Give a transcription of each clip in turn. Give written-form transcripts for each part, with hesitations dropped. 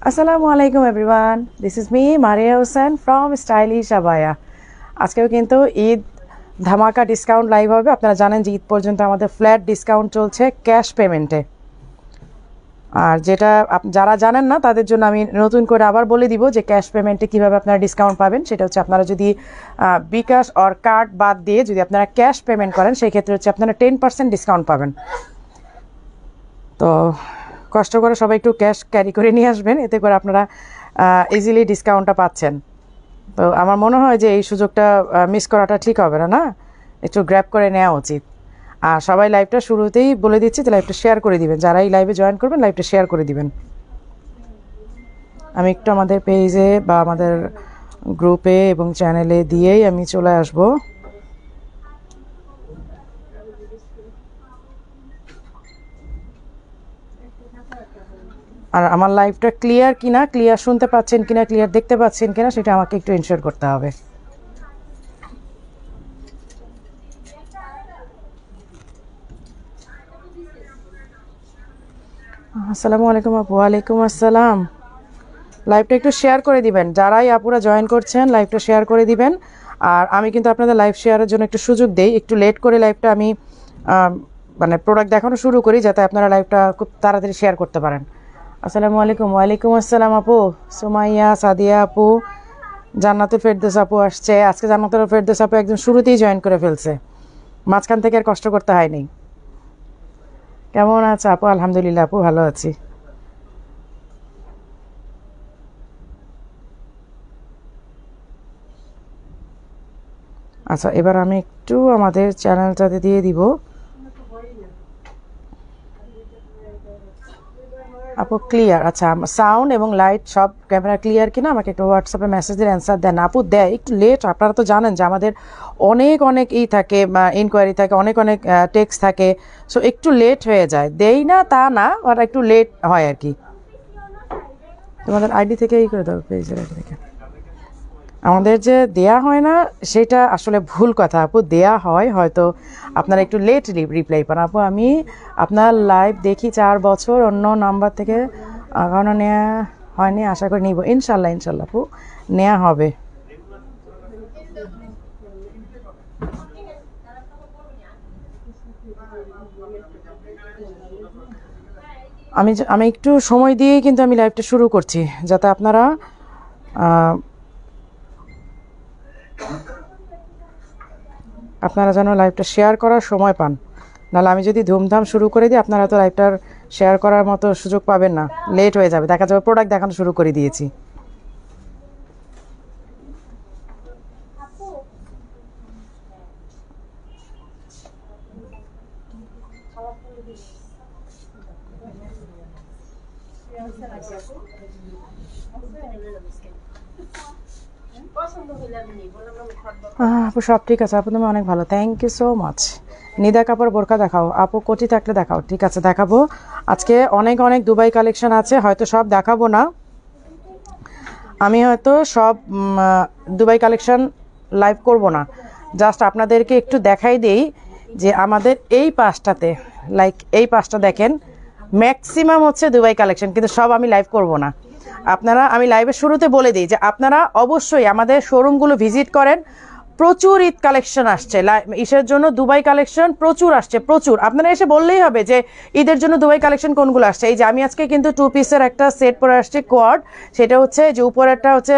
Assalamualaikum everyone. This is me Maria Hussain from Stylish Abaya. আজকেও কিন্তু ঈদ ধামাকা discount live হবে। আপনারা জানেন যে ঈদ পর্যন্ত আমাদের ফ্ল্যাট ডিসকাউন্ট চলছে ক্যাশ পেমেন্টে। আর যেটা যারা জানেন না তাদের জন্য আমি নতুন করে আবার বলে দিব যে ক্যাশ পেমেন্টে কিভাবে আপনারা ডিসকাউন্ট পাবেন। সেটা হচ্ছে আপনারা যদি বিকাশ অর কার্ড বাদ দিয়ে যদি আপনারা ক্যাশ পেমেন্ট করেন সেই ক্ষেত্রে হচ্ছে আপনারা 10% ডিসকাউন্ট পাবেন। তো কষ্ট করে সবাই একটু ক্যাশ ক্যারি করে নিয়ে আসবেন, এতে করে আপনারা ইজিলি ডিসকাউন্টটা পাচ্ছেন। তো আমার মনে হয় যে এই সুযোগটা মিস করাটা ঠিক হবে না, একটু গ্র্যাব করে নেওয়া উচিত। আর সবাই লাইভটা শুরুতেই বলে দিচ্ছি যে লাইভটা শেয়ার করে দিবেন, যারা এই লাইভে জয়েন করবেন লাইভটা শেয়ার করে দিবেন। আমি একটু আমাদের পেজে বা আমাদের গ্রুপে এবং চ্যানেলে দিয়েই আমি চলে আসবো। আর আমার লাইভটা ক্লিয়ার কিনা, ক্লিয়ার শুনতে পাচ্ছেন কিনা, ক্লিয়ার দেখতে পাচ্ছেন কিনা সেটা আমাকে একটু এনশিওর করতে হবে। আসসালামু আলাইকুম আপু। ওয়ালাইকুম আসসালাম। লাইভটা একটু শেয়ার করে দিবেন, যারাই আপুরা জয়েন করছেন লাইভটা শেয়ার করে দিবেন। আর আমি কিন্তু আপনাদের লাইভ শেয়ারের জন্য একটু সুযোগ দেই, একটু লেট করে লাইভটা আমি মানে প্রোডাক্ট দেখানো শুরু করি যাতে আপনারা লাইভটা খুব তাড়াতাড়ি শেয়ার করতে পারেন। আসসালামু আলাইকুম। ওয়ালাইকুম আসসালাম আপু। সুমাইয়া, সাদিয়া আপু, জান্নাতুল ফেরদৌস আপু আসছে। আজকে জান্নাতুল ফেরদৌস আপু একদম শুরুতেই জয়েন করে ফেলছে, মাঝখান থেকে আর কষ্ট করতে হয়নি। কেমন আছে আপু? আলহামদুলিল্লাহ আপু, ভালো আছি। আচ্ছা, এবার আমি একটু আমাদের চ্যানেলটাতে দিয়ে দিব। আপু ক্লিয়ার? আচ্ছা, সাউন্ড এবং লাইট সব ক্যামেরা ক্লিয়ার কিনা আমাকে একটু হোয়াটসঅ্যাপে মেসেজ দিয়ে অ্যান্সার দেন। আপু দেয় একটু লেট, আপনারা তো জানেন যে আমাদের অনেক অনেক থাকে, ইনকোয়ারি থাকে, অনেক অনেক টেক্সট থাকে, সো একটু লেট হয়ে যায়। দেই না তা না, আর একটু লেট হয় আর কি। তোমাদের আইডি থেকে করে দাও, পেজের আইডি থেকে। আমাদের যে দেয়া হয় না সেটা আসলে ভুল কথা আপু, দেয়া হয়, হয়তো আপনারা একটু লেট রিপ্লাই পান। আপু আমি আপনার লাইভ দেখি 4 বছর, অন্য নাম্বার থেকে এখনও নেওয়া হয়নি, আশা করি নিব। ইনশাল্লাহ ইনশাল্লাহ আপু নেওয়া হবে। আমি একটু সময় দিয়েই কিন্তু আমি লাইভটা শুরু করছি যাতে আপনারা যেন লাইভটা শেয়ার করার সময় পান। নাহলে আমি যদি ধুমধাম শুরু করে দিই আপনারা তো লাইভটার শেয়ার করার মতো সুযোগ পাবেন না, লেট হয়ে যাবে, দেখা যাবে প্রোডাক্ট দেখানো শুরু করে দিয়েছি। আপু সব ঠিক আছে আপু, তুমি অনেক ভালো, thank you so much. Nida কাপড় বোরকা দেখাও আপু, কোটি থাকলে দেখাও। ঠিক আছে দেখাবো, আজকে অনেক অনেক দুবাই কালেকশন আছে, হয়তো সব দেখাবো না, আমি হয়তো সব দুবাই কালেকশন লাইভ করব না, জাস্ট আপনাদেরকে একটু দেখাই দেই যে আমাদের এই পাশটাতে, লাইক এই পাশটা দেখেন ম্যাক্সিমাম হচ্ছে দুবাই কালেকশন, কিন্তু সব আমি লাইভ করব না। আপনারা, আমি লাইভের শুরুতে বলে দিই যে আপনারা অবশ্যই আমাদের শোরুমগুলো ভিজিট করেন। প্রচুর ঈদ কালেকশন আসছে, ঈদের জন্য দুবাই কালেকশন প্রচুর আসছে, প্রচুর। আপনারা এসে বললেই হবে যে ঈদের জন্য দুবাই কালেকশন কোনগুলো আসছে। এই যে আমি আজকে কিন্তু 2 পিসের একটা সেট পরে আসছি কোয়াড, সেটা হচ্ছে যে উপরেরটা হচ্ছে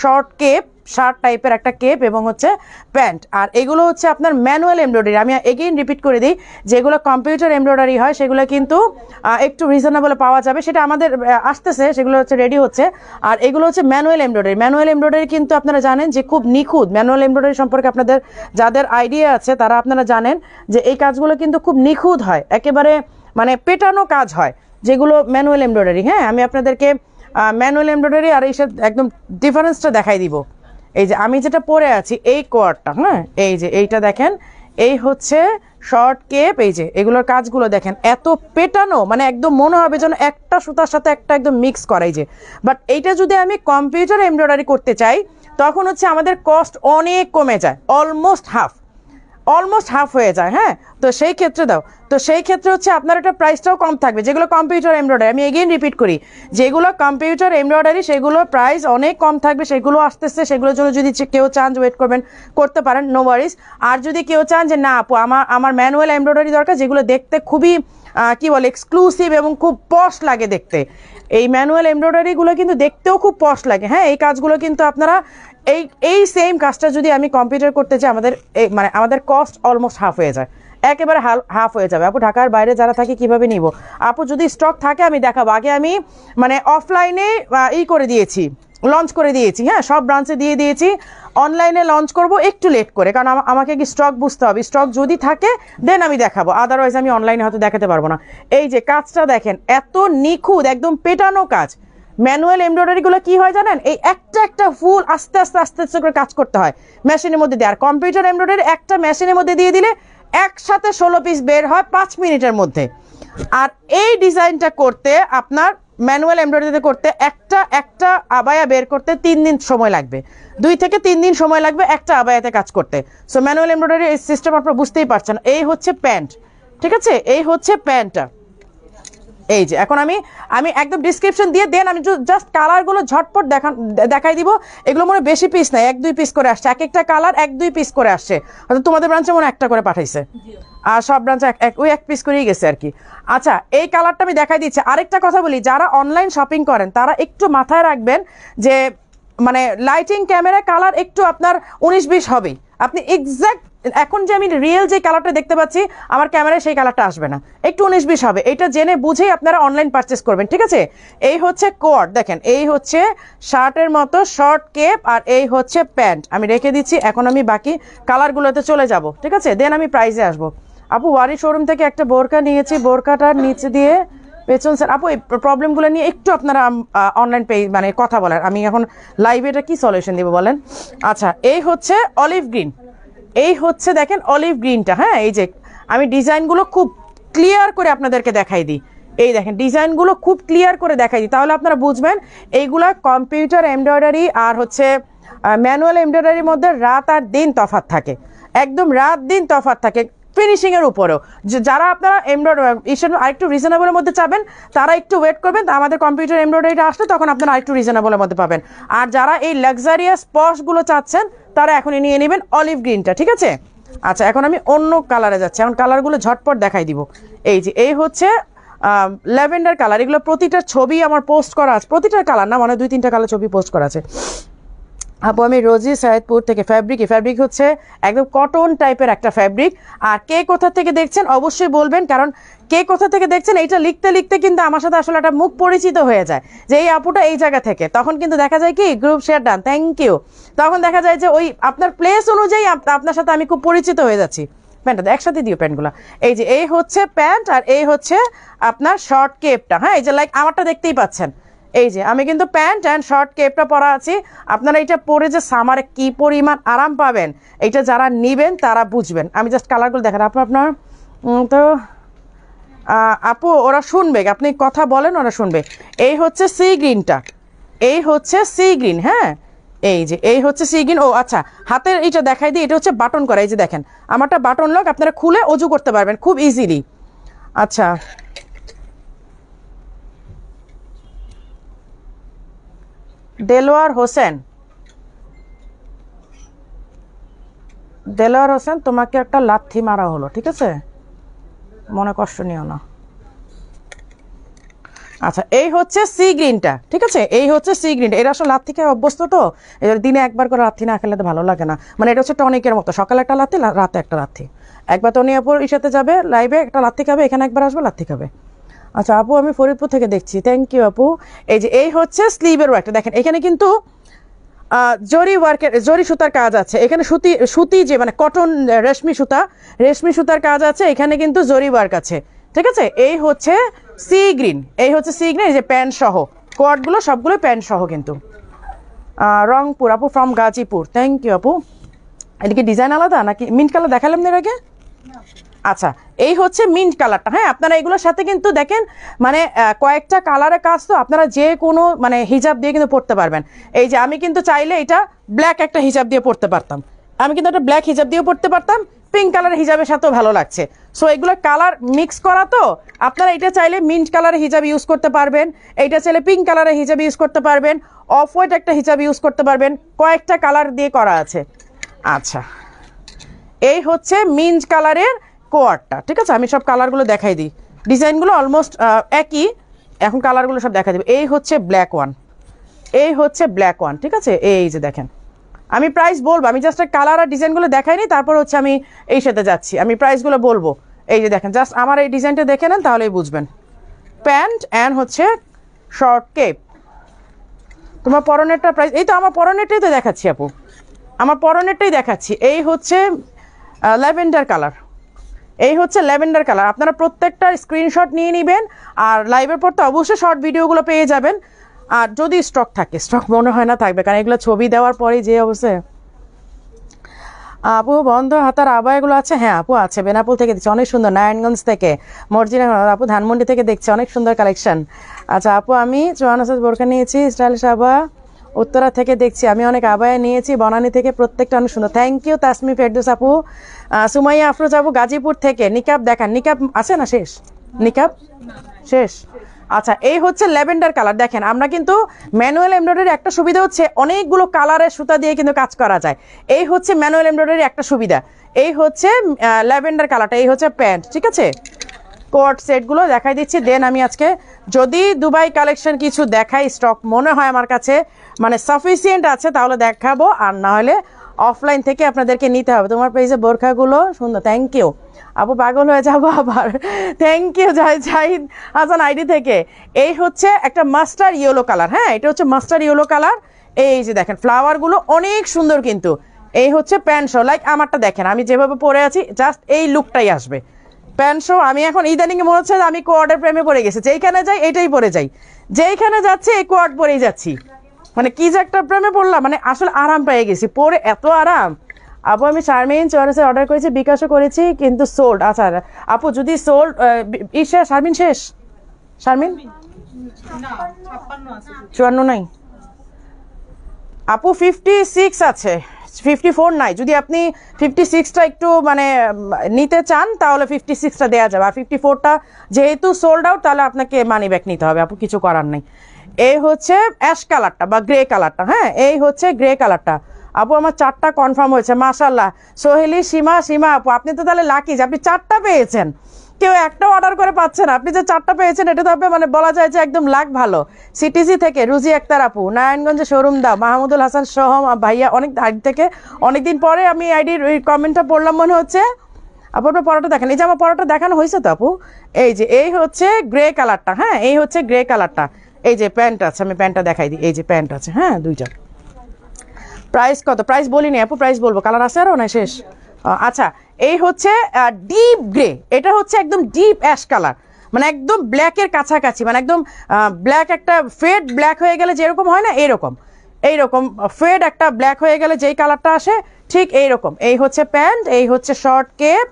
শর্ট কেপ, শার্ট টাইপের একটা কেপ এবং হচ্ছে প্যান্ট। আর এগুলো হচ্ছে আপনার ম্যানুয়াল এমব্রয়ডারি। আমি এগেইন রিপিট করে দিই, যেগুলো কম্পিউটার এমব্রয়ডারি হয় সেগুলো কিন্তু একটু রিজনেবলে পাওয়া যাবে, সেটা আমাদের আসতেছে, সেগুলো হচ্ছে রেডি হচ্ছে। আর এগুলো হচ্ছে ম্যানুয়াল এমব্রয়ডারি। ম্যানুয়াল এমব্রয়ডারি কিন্তু আপনারা জানেন যে খুব নিখুঁত। ম্যানুয়াল এমব্রয়ডারি সম্পর্কে আপনাদের যাদের আইডিয়া আছে তারা আপনারা জানেন যে এই কাজগুলো কিন্তু খুব নিখুঁত হয়, একেবারে মানে পেটানো কাজ হয় যেগুলো ম্যানুয়াল এমব্রয়ডারি। হ্যাঁ, আমি আপনাদেরকে ম্যানুয়াল এমব্রয়ডারি আর এইসব একদম ডিফারেন্সটা দেখাই দিব। এই যে আমি যেটা পরে আছি এই কোয়ারটা, হ্যাঁ এই যে এইটা দেখেন, এই হচ্ছে শর্ট কেপ। এই যে এগুলোর কাজগুলো দেখেন, এত পেটানো, মানে একদম মনে হবে যেন একটা সুতার সাথে একটা একদম মিক্স করা। এই যে বাট এইটা যদি আমি কম্পিউটার এমব্রয়ডারি করতে চাই তখন হচ্ছে আমাদের কস্ট অনেক কমে যায়, অলমোস্ট হাফ। অলমোস্ট হাফ হয়ে যায়। হ্যাঁ, তো সেই ক্ষেত্রে দাও, তো সেই ক্ষেত্রে হচ্ছে আপনার একটা প্রাইসটাও কম থাকবে। যেগুলো কম্পিউটার এমব্রয়ডারি, আমি এগেইন রিপিট করি, যেগুলো কম্পিউটার এমব্রয়ডারি সেগুলোর প্রাইস অনেক কম থাকবে। সেগুলো আসতেছে, সেগুলোর জন্য যদি কেউ চান ওয়েট করবেন, করতে পারেন, নো ওয়ারিস। আর যদি কেউ চান যে না আপু আমার ম্যানুয়াল এমব্রয়ডারি দরকার, যেগুলো দেখতে খুবই কি বলে এক্সক্লুসিভ এবং খুব পশ লাগে দেখতে, এই ম্যানুয়াল এমব্রয়ডারিগুলো কিন্তু দেখতেও খুব পশ লাগে। হ্যাঁ, এই কাজগুলো কিন্তু আপনারা এই সেম কাজটা যদি আমি কম্পিউটার করতে চাই, মানে আমাদের কস্ট অলমোস্ট হাফ হয়ে যায়, একেবারে হাফ হয়ে যাবে। আপু ঢাকার বাইরে যারা থাকে কিভাবে নিব? আপু যদি স্টক থাকে আমি দেখাবো। আগে আমি মানে অফলাইনে করে দিয়েছি, লঞ্চ করে দিয়েছি। হ্যাঁ, সব ব্রাঞ্চে দিয়ে দিয়েছি। অনলাইনে লঞ্চ করব একটু লেট করে, কারণ আমাকে কি স্টক বুঝতে হবে। স্টক যদি থাকে দেন আমি দেখাবো, আদারওয়াইজ আমি অনলাইনে হয়তো দেখাতে পারবো না। এই যে কাজটা দেখেন, এত নিখুঁত, একদম পেটানো কাজ। ম্যানুয়াল এমব্রয়ডারিগুলো কি হয় জানেন, এই একটা একটা ফুল আস্তে আস্তে আস্তে আস্তে করে কাজ করতে হয় মেশিনের মধ্যে দিয়ে। আর কম্পিউটার এমব্রয়ডারি একটা মেশিনের মধ্যে দিয়ে দিলে একসাথে 16 পিস বের হয় 5 মিনিটের মধ্যে। আর এই ডিজাইনটা করতে আপনার ম্যানুয়াল এমব্রয়ডারিতে করতে একটা আবায়া বের করতে 3 দিন সময় লাগবে, 2 থেকে 3 দিন সময় লাগবে একটা আবায়াতে কাজ করতে। সো ম্যানুয়াল এমব্রয়ডারি এই সিস্টেম আপনারা বুঝতেই পারছেন। এই হচ্ছে প্যান্ট, ঠিক আছে, এই হচ্ছে প্যান্টটা। এই যে এখন আমি একদম ডিসক্রিপশন দিয়ে দেন, আমি জাস্ট কালারগুলো ঝটপট দেখাই দিব। এগুলো মনে বেশি পিস নাই, 1-2 পিস করে আসছে, এক একটা কালার 1-2 পিস করে আসছে। হয়তো তোমাদের ব্রাঞ্চে মনে একটা করে পাঠাইছে, আর সব ব্রাঞ্চে ওই 1 পিস করেই গেছে আর কি। আচ্ছা, এই কালারটা আমি দেখাই দিচ্ছি। আরেকটা কথা বলি, যারা অনলাইন শপিং করেন তারা একটু মাথায় রাখবেন যে মানে লাইটিং ক্যামেরায় কালার একটু আপনার 19-20 হবেই। আপনি এক্সাক্ট এখন যে আমি রিয়েল যে কালারটা দেখতে পাচ্ছি আমার ক্যামেরায় সেই কালারটা আসবে না, একটু 19-20 হবে। এটা জেনে বুঝেই আপনারা অনলাইন পারচেস করবেন, ঠিক আছে। এই হচ্ছে কোট, দেখেন এই হচ্ছে শার্টের মতো শর্ট কেপ, আর এই হচ্ছে প্যান্ট। আমি রেখে দিচ্ছি, এখন আমি বাকি কালারগুলোতে চলে যাব, ঠিক আছে, দেন আমি প্রাইসে আসবো। আপু ওয়ারি শোরুম থেকে একটা বোরকা নিয়েছি, বোরকাটার নিচে দিয়ে পেছন স্যার। আপু এই প্রবলেমগুলো নিয়ে একটু আপনারা অনলাইন মানে কথা বলার, আমি এখন লাইভে এটা কি সলিউশন দিব বলেন। আচ্ছা, এই হচ্ছে অলিভ গ্রিন, এই হচ্ছে দেখেন অলিভ গ্রিনটা। হ্যাঁ, এই যে আমি ডিজাইনগুলো খুব ক্লিয়ার করে আপনাদেরকে দেখাই দিই। এই দেখেন ডিজাইনগুলো খুব ক্লিয়ার করে দেখাই দিই, তাহলে আপনারা বুঝবেন এইগুলা কম্পিউটার এমব্রয়ডারি আর হচ্ছে ম্যানুয়াল এমব্রয়ডারির মধ্যে রাত আর দিন তফাৎ থাকে, একদম রাত দিন তফাৎ থাকে ফিনিশিংয়ের উপরেও। যারা আপনারা আরেকটু রিজনেবলের মধ্যে চাবেন তারা একটু ওয়েট করবেন, আমাদের কম্পিউটার এমব্রয়ডারিটা আসলে তখন আপনারা আরেকটু রিজনেবলের মধ্যে পাবেন। আর যারা এই লাক্সারিয়াস পশগুলো চাচ্ছেন তারা এখনই নিয়ে নেবেন অলিভ গ্রিনটা, ঠিক আছে। আচ্ছা, এখন আমি অন্য কালারে যাচ্ছি, এখন কালারগুলো ঝটপট দেখাই দিব। এই যে এই হচ্ছে ল্যাভেন্ডার কালার, এগুলো প্রতিটা ছবি আমার পোস্ট করা আছে, প্রতিটা কালার না মানে 2-3টা কালার ছবি পোস্ট করা আছে। আপু আমি রোজি সাইদপুর থেকে। ফ্যাব্রিক হচ্ছে একদম কটন টাইপের একটা ফ্যাব্রিক। আর কে কোথা থেকে দেখছেন অবশ্যই বলবেন, কারণ কে কোথা থেকে দেখছেন এইটা লিখতে লিখতে কিন্তু আমার সাথে আসলে একটা মুখ পরিচিত হয়ে যায় যে এই আপুটা এই জায়গা থেকে, তখন কিন্তু দেখা যায় কি group share done, thank you, তখন দেখা যায় যে ওই আপনার প্লেস অনুযায়ী আপনার সাথে আমি খুব পরিচিত হয়ে যাচ্ছি। প্যান্টটা একসাথে দিও প্যান্টগুলো। এই যে এই হচ্ছে প্যান্ট, আর এই হচ্ছে আপনার শর্ট কেপটা। হ্যাঁ, এই যে লাইক আমারটা দেখতেই পাচ্ছেন, এই যে আমি কিন্তু প্যান্ট অ্যান্ড শর্ট কেপটা পরা আছি। আপনারা এটা পরে যে সামারে কি পরিমাণ আরাম পাবেন এটা যারা নিবেন তারা বুঝবেন। আমি জাস্ট কালারগুলো দেখেন আপনার তো আপু ওরা শুনবে, আপনি কথা বলেন ওরা শুনবে। এই হচ্ছে সি গ্রিনটা, এই হচ্ছে সি গ্রিন। হ্যাঁ, এই যে এই হচ্ছে সি গ্রিন। ও আচ্ছা, হাতের এইটা দেখাই দিই, এটা হচ্ছে বাটন করা। এই যে দেখেন আমারটা বাটন লক, আপনারা খুলে অজু করতে পারবেন খুব ইজিলি। আচ্ছা, দেলোয়ার হোসেন, তোমাকে একটা লাথি মারা হলো, ঠিক আছে, মনে কষ্ট নিও না। আচ্ছা, এই হচ্ছে সি গ্রিনটা, ঠিক আছে, এই হচ্ছে সি গ্রিনটা। এটা আসলে লাথি খেয়ে অভ্যস্ত তো, এবার দিনে একবার করে লাথি না খেলে তো ভালো লাগে না। মানে এটা হচ্ছে টনিকের মতো, সকালে একটা লাথি রাতে একটা লাথি। একবার তো নিয়ে আপুর ইসাতে যাবে লাইভে, একটা লাথি খাবে, এখানে একবার আসবে লাথি খাবে। আচ্ছা আপু আমি ফরিদপুর থেকে দেখছি, থ্যাংক ইউ আপু। এই যে এই হচ্ছে স্লিভের ওয়ার্কটা দেখেন, এখানে কিন্তু জরি সুতার কাজ আছে এখানে, সুতি যে মানে কটন রেশমি সুতার কাজ আছে এখানে, কিন্তু জরি ওয়ার্ক আছে, ঠিক আছে। এই হচ্ছে সি গ্রিন, এই হচ্ছে সি গ্রিন। এই যে প্যান্ট সহ কোয়ার্ডগুলো সবগুলো প্যান্ট সহ কিন্তু। রংপুর আপু ফ্রম গাজীপুর, থ্যাংক ইউ আপু। এটা কি ডিজাইন আলাদা নাকি মিন্ট কালার দেখালাম না এর আগে? আচ্ছা, এই হচ্ছে মিন্ট কালারটা। হ্যাঁ, আপনারা এগুলোর সাথে কিন্তু দেখেন মানে কয়েকটা কালারের কাজ, তো আপনারা যে কোনো মানে হিজাব দিয়ে কিন্তু পড়তে পারবেন। এই যে আমি কিন্তু চাইলে এটা ব্ল্যাক একটা হিজাব দিয়ে পড়তে পারতাম, আমি কিন্তু একটা ব্ল্যাক হিজাব দিয়ে পড়তে পারতাম, পিঙ্ক কালার হিজাবের সাথেও ভালো লাগছে। সো এগুলো কালার মিক্স করা, তো আপনারা এটা চাইলে মিন্ট কালারের হিজাব ইউজ করতে পারবেন, এইটা চাইলে পিঙ্ক কালারের হিজাব ইউজ করতে পারবেন, অফ হোয়াইট একটা হিজাব ইউজ করতে পারবেন, কয়েকটা কালার দিয়ে করা আছে। আচ্ছা, এই হচ্ছে মিন্ট কালারের কোয়ারটা, ঠিক আছে? আমি সব কালারগুলো দেখাই দিই, ডিজাইনগুলো অলমোস্ট একই, এখন কালারগুলো সব দেখা দেবে। এই হচ্ছে ব্ল্যাক ওয়ান, এই হচ্ছে ব্ল্যাক ওয়ান, ঠিক আছে? এই যে দেখেন, আমি প্রাইস বলবো, আমি জাস্ট কালার আর ডিজাইনগুলো দেখাইনি, তারপর হচ্ছে আমি এই সাথে যাচ্ছি, আমি প্রাইসগুলো বলবো। এই যে দেখেন, জাস্ট আমার এই ডিজাইনটা দেখে নেন তাহলেই বুঝবেন। প্যান্ট অ্যান্ড হচ্ছে শর্ট কেপ। তোমার পরনেরটা প্রাইস, এই তো আমার পরনেরটাই তো দেখাচ্ছি আপু, আমার পরনেরটাই দেখাচ্ছি। এই হচ্ছে ল্যাভেন্ডার কালার, এই হচ্ছে ল্যাভেন্ডার কালার। আপনারা প্রত্যেকটা স্ক্রিনশট নিয়ে নেবেন, আর লাইভের পর তো অবশ্যই শর্ট ভিডিওগুলো পেয়ে যাবেন। আর যদি স্টক থাকে, স্টক মনে হয় না থাকবে, কারণ এগুলো ছবি দেওয়ার পরেই যে অবশ্যই। আপু বন্ধ হাতার আবায়াগুলো আছে? হ্যাঁ আপু আছে, বেনাপুল থেকে দেখছি, অনেক সুন্দর। নারায়ণগঞ্জ থেকে মর্জিনা আপু, ধানমন্ডি থেকে দেখছি, অনেক সুন্দর কালেকশন। আচ্ছা আপু, আমি 54 বোরকা নিয়েছি, স্টাইলিশ আবায়া, উত্তরা থেকে দেখছি, আমি অনেক আবায়া নিয়েছি, বনানী থেকে, প্রত্যেকটা অনেক সুন্দর। থ্যাংক ইউ তাসমি ফেরদৌস আপু। সুমাইয়া আফরোজ আপু গাজীপুর থেকে, নিকাব দেখান, নিকাব আছে না? শেষ নিকাব, শেষ। আচ্ছা, এই হচ্ছে ল্যাভেন্ডার কালার। দেখেন, আমরা কিন্তু ম্যানুয়াল এমব্রয়ডারি একটা সুবিধা হচ্ছে অনেকগুলো কালারের সুতা দিয়ে কিন্তু কাজ করা যায়। এই হচ্ছে ম্যানুয়াল এমব্রয়ডারি একটা সুবিধা। এই হচ্ছে ল্যাভেন্ডার কালারটা, এই হচ্ছে প্যান্ট, ঠিক আছে? কোট সেটগুলো দেখাই দিচ্ছি। দেন আমি আজকে যদি দুবাই কালেকশন কিছু দেখাই, স্টক মনে হয় আমার কাছে মানে সাফিসিয়েন্ট আছে, তাহলে দেখাবো, আর না হলে অফলাইন থেকে আপনাদেরকে নিতে হবে। তোমার পেজে বোরখাগুলো সুন্দর, থ্যাংক ইউ আপু, পাগল হয়ে যাবো আবার। Thank you Zahid Hasan ID থেকে। এই হচ্ছে একটা মাস্টার্ড ইয়েলো কালার, হ্যাঁ এটা হচ্ছে মাস্টার্ড ইয়েলো কালার। এই যে দেখেন, ফ্লাওয়ারগুলো অনেক সুন্দর কিন্তু। এই হচ্ছে প্যান্ট শো, লাইক আমারটা দেখেন, আমি যেভাবে পরে আছি জাস্ট এই লুকটাই আসবে। প্যান্ট শো, আমি এখন ইদানিং মনে হচ্ছে আমি কোয়ার্ডের প্রেমে পড়ে গেছি, যেইখানে যাই এটাই পরে যাই, যেইখানে যাচ্ছি এই কোয়ার্ড পরেই যাচ্ছি, মানে কি যে একটা প্রেমে পড়লাম, মানে আসলে আরাম পেয়ে গেছি পরে, এত আরাম। আপু আমি শারমিন চুয়ারেসে অর্ডার করেছি, বিকাশও করেছি, কিন্তু সোল্ড। আচ্ছা আপু, যদি সোল্ড শেষ, শারমিন শেষ, শারমিন 54 নাই আপু, 56 আছে, 54 নাই। যদি আপনি 56টা একটু মানে নিতে চান তাহলে 56টা দেওয়া যাবে, আর 54টা যেহেতু সোল্ড আউট, তাহলে আপনাকে মানি ব্যাক নিতে হবে আপু, কিছু করার নেই। এই হচ্ছে অ্যাশ কালারটা বা গ্রে কালারটা, হ্যাঁ এই হচ্ছে গ্রে কালারটা। আপু আমার 4টা কনফার্ম হয়েছে, মাশাল্লাহ। সোহেলি সীমা আপু, আপনি তো তাহলে লাকি যে আপনি 4টা পেয়েছেন, কেউ একটা অর্ডার করে পাচ্ছেন, আপনি যে 4টা পেয়েছেন এটা তো আপনি মানে বলা যায় যে একদম লাক ভালো। সিটিসি থেকে রুজি আক্তার আপু, নারায়ণগঞ্জে শোরুম দাও, মাহমুদুল হাসান সোহম ভাইয়া, অনেক আইডি থেকে অনেকদিন পরে আমি আইডির ওই কমেন্টটা পড়লাম মনে হচ্ছে। আপু আপনার পরোটা দেখেন, এই যে আমার পরোটা দেখানো হয়েছে তো আপু, এই যে এই হচ্ছে গ্রে কালারটা, হ্যাঁ এই হচ্ছে গ্রে কালারটা। এই যে প্যান্ট আছে, আমি প্যান্টটা দেখাই দিই, এই যে প্যান্ট আছে, হ্যাঁ দুইটা। প্রাইস কত? প্রাইস বলিনি আপু, প্রাইস বলবো, কালার আছে আরও না শেষ। আচ্ছা, এই হচ্ছে ডিপ গ্রে, এটা হচ্ছে একদম ডিপ অ্যাশ কালার, মানে একদম ব্ল্যাকের কাছাকাছি, মানে একদম ব্ল্যাক, একটা ফেড ব্ল্যাক হয়ে গেলে যেরকম হয় না, এইরকম ফেড একটা ব্ল্যাক হয়ে গেলে যেই কালারটা আসে ঠিক এইরকম। এই হচ্ছে প্যান্ট, এই হচ্ছে শর্ট কেপ,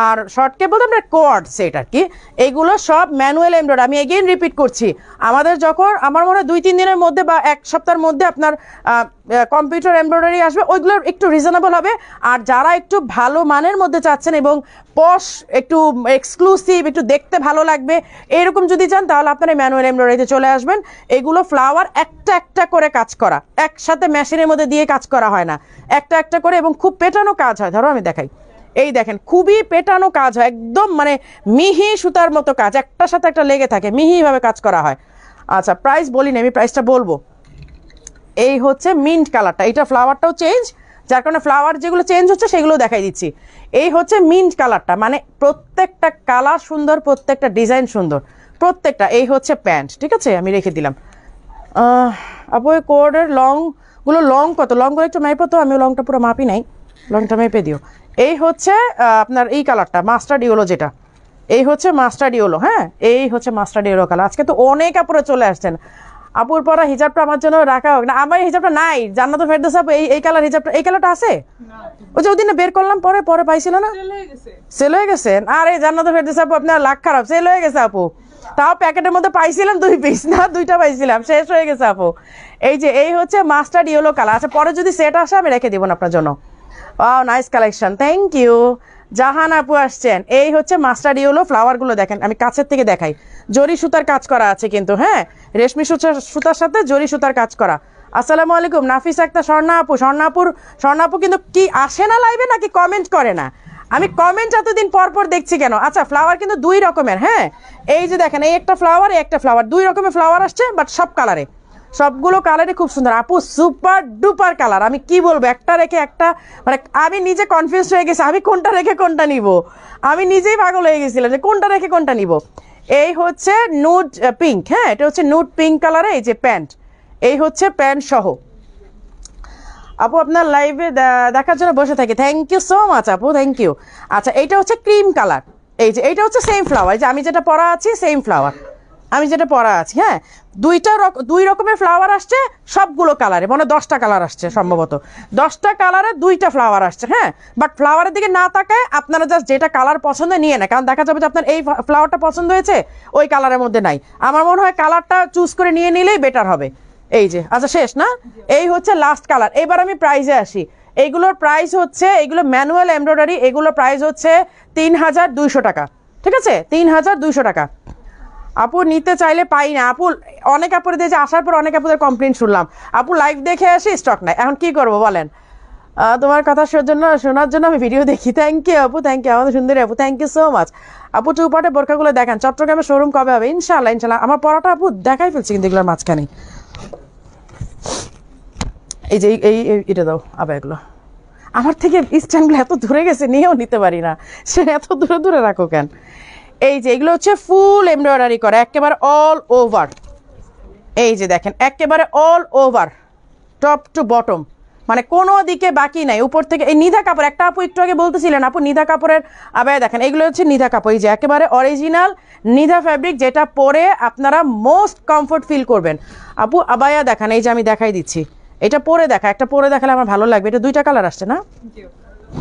আর শর্ট কেপ বলতে আমরা কোয়ার্ড সেট আর কি। এইগুলো সব ম্যানুয়াল এমব্রয়ডারি। আমি এগেইন রিপিট করছি, আমাদের যখন আমার মনে হয় 2-3 দিনের মধ্যে বা এক সপ্তাহের মধ্যে আপনার কম্পিউটার এমব্রয়ডারি আসবে, ওইগুলোর একটু রিজনেবল হবে। আর যারা একটু ভালো মানের মধ্যে চাচ্ছেন এবং পশ, একটু এক্সক্লুসিভ, একটু দেখতে ভালো লাগবে এরকম যদি চান, তাহলে আপনারা ম্যানুয়াল এমব্রয়ডারিতে চলে আসবেন। এগুলো ফ্লাওয়ার একটা একটা করে কাজ করা, একসাথে মেশিনের মধ্যে দিয়ে কাজ করা হয় না, একটা একটা করে, এবং খুব পেটানো কাজ হয়। ধরো আমি দেখাই, এই দেখেন খুবই পেটানো কাজ হয়, একদম মানে মিহি সুতার মতো কাজ, একটার সাথে একটা লেগে থাকে, মিহিভাবে কাজ করা হয়। আচ্ছা প্রাইস বলিনি, আমি প্রাইসটা বলবো। এই হচ্ছে মিন্ট কালারটা, এটা ফ্লাওয়ারটাও চেঞ্জ, যার কারণে ফ্লাওয়ার যেগুলো চেঞ্জ হচ্ছে সেগুলো দেখাই দিচ্ছি। এই হচ্ছে মিন্ট কালারটা, মানে প্রত্যেকটা কালার সুন্দর, প্রত্যেকটা ডিজাইন সুন্দর, প্রত্যেকটা। এই হচ্ছে প্যান্ট, ঠিক আছে আমি রেখে দিলাম। আপু ওই কোডের লংগুলো, লং কত? লং করে একটু মেপো তো, আমি লংটা পুরো মাপি নাই, লংটা মেপে দিও। এই হচ্ছে আপনার এই কালারটা মাস্টার্ড ইয়েলো, যেটা এই হচ্ছে মাস্টার্ড ইয়েলো, হ্যাঁ এই হচ্ছে মাস্টার্ড ইয়েলো কালার। আজকে তো অনেক আপুরে চলে আসছেন। আপুর পরা হিজাবটা আমার জন্য রাখা হোক না, আমার হিজাবটা নাই, জান্নাতুল ফেরদৌস আপু এই কালার হিজাবটা, এই কালারটা আছে ওই যে ওদিনে বের করলাম, পরে পাইছিল না, সেল হয়ে গেছে। আর এই জান্নাতুল ফেরদৌস আপু আপনার লাখ খারাপ, সেল হয়ে গেছে আপু। তাও প্যাকেটের মধ্যে পাইছিলাম 2 পিস, না 2টা পাইছিলাম, শেষ হয়ে গেছে আপু। এই যে এই হচ্ছে মাস্টার্ড ইয়েলো কালার। আচ্ছা পরে যদি সেট আসে আমি রেখে দিব আপনার জন্য। Nice collection, thank you. Jahan আপু আসছেন। এই হচ্ছে মাস্টার্ড ইয়েলো ফ্লাওয়ারগুলো দেখেন, আমি কাছের থেকে দেখাই। জরি সুতার কাজ করা আছে কিন্তু, হ্যাঁ, রেশমি সুতার সাথে জরি সুতার কাজ করা। আসসালামু আলাইকুম নাফিস আক্তার, স্বর্ণা আপু। স্বর্ণা আপু কিন্তু কি আসে না লাইভে নাকি কমেন্ট করে না? আমি কমেন্ট এতদিন পর পর দেখছি কেন? আচ্ছা, ফ্লাওয়ার কিন্তু দুই রকমের, হ্যাঁ, এই যে দেখেন, এই একটা ফ্লাওয়ার, এই একটা ফ্লাওয়ার, দুই রকমের ফ্লাওয়ার আসছে, বাট সব কালারে, সবগুলো কালারে খুব সুন্দর আপু, সুপার ডুপার কালার। আমি কি বলবো, একটা রেখে একটা, মানে আমি নিজে কনফিউজ হয়ে গেছি, আমি কোনটা রেখে কোনটা নিব। আমি নিজেই পাগল হয়ে গেছিলাম যে কোনটা রেখে কোনটা নিব। এই হচ্ছে নুড পিঙ্ক, হ্যাঁ, এটা হচ্ছে নুড পিঙ্ক কালারে, এই যে প্যান্ট, এই হচ্ছে প্যান্ট সহ। আপু আপনার লাইভে দেখার জন্য বসে থাকি, থ্যাংক ইউ সো মাচ আপু, থ্যাংক ইউ। আচ্ছা, এইটা হচ্ছে ক্রিম কালার, এই যে এইটা হচ্ছে সেম ফ্লাওয়ার, যে আমি যেটা পরা আছি সেম ফ্লাওয়ার, আমি যেটা পরা আছি, হ্যাঁ। দুই রকমের ফ্লাওয়ার আসছে, সবগুলো কালারে, মানে 10টা কালার আসছে সম্ভবত, 10টা কালারে 2টা ফ্লাওয়ার আসছে, হ্যাঁ। বাট ফ্লাওয়ারের দিকে না তাকায় আপনারা জাস্ট যেটা কালার পছন্দ নিয়ে নেয়, কারণ দেখা যাবে যে আপনার এই ফ্লাওয়ারটা পছন্দ হয়েছে, ওই কালারের মধ্যে নাই। আমার মনে হয় কালারটা চুজ করে নিয়ে নিলেই বেটার হবে। এই যে, আচ্ছা শেষ না, এই হচ্ছে লাস্ট কালার। এবার আমি প্রাইজে আসি। এইগুলোর প্রাইস হচ্ছে, এগুলো ম্যানুয়াল এমব্রয়ডারি, এগুলোর প্রাইস হচ্ছে 3200 টাকা, ঠিক আছে, 3200 টাকা। আপু নিতে চাইলে পাই না আপু, অনেক আপুরে দিয়ে যে আসার পর অনেক আপুদের কমপ্লেন শুনলাম, আপু লাইভ দেখে আসি স্টক নাই, এখন কি করবো বলেন? তোমার কথা শোনার জন্য আমি ভিডিও দেখি। থ্যাংক ইউ আপু, থ্যাংক ইউ আমাদের সুন্দরী আপু, থ্যাংক ইউ সো মাচ আপু। টু পার্টে বোরকাগুলো দেখেন, চট্টগ্রামের শোরুম কবে হবে? ইনশাল্লাহ ইনশাল্লাহ। আমার পড়াটা আপু দেখাই ফেলছি কিন্তু এগুলোর মাঝখানে। এই যে এটা দাও আবার, এগুলো আমার থেকে স্ট্যান্ডগুলো এত দূরে গেছে, নিয়েও নিতে পারি না, সে এত দূরে দূরে রাখো কেন? এই যে এগুলো হচ্ছে ফুল এমব্রয়ডারি করা, একেবারে অল ওভার। এই যে দেখেন, একেবারে all over, top to bottom, মানে কোনো দিকে বাকি নাই। উপর থেকে এই নিধা কাপড়, একটা আপু একটু আগে বলতেছিলেন আপু নিধা কাপড়ের আবায়া দেখেন, এগুলো হচ্ছে নিধা কাপড়, এই যে একেবারে অরিজিনাল নিধা ফ্যাব্রিক, যেটা পরে আপনারা মোস্ট কমফোর্ট ফিল করবেন। আপু আবায়া দেখেন, এই যে আমি দেখাই দিচ্ছি, এটা পরে দেখা, একটা পরে দেখালে আমার ভালো লাগবে। এটা 2টা কালার আসছে না?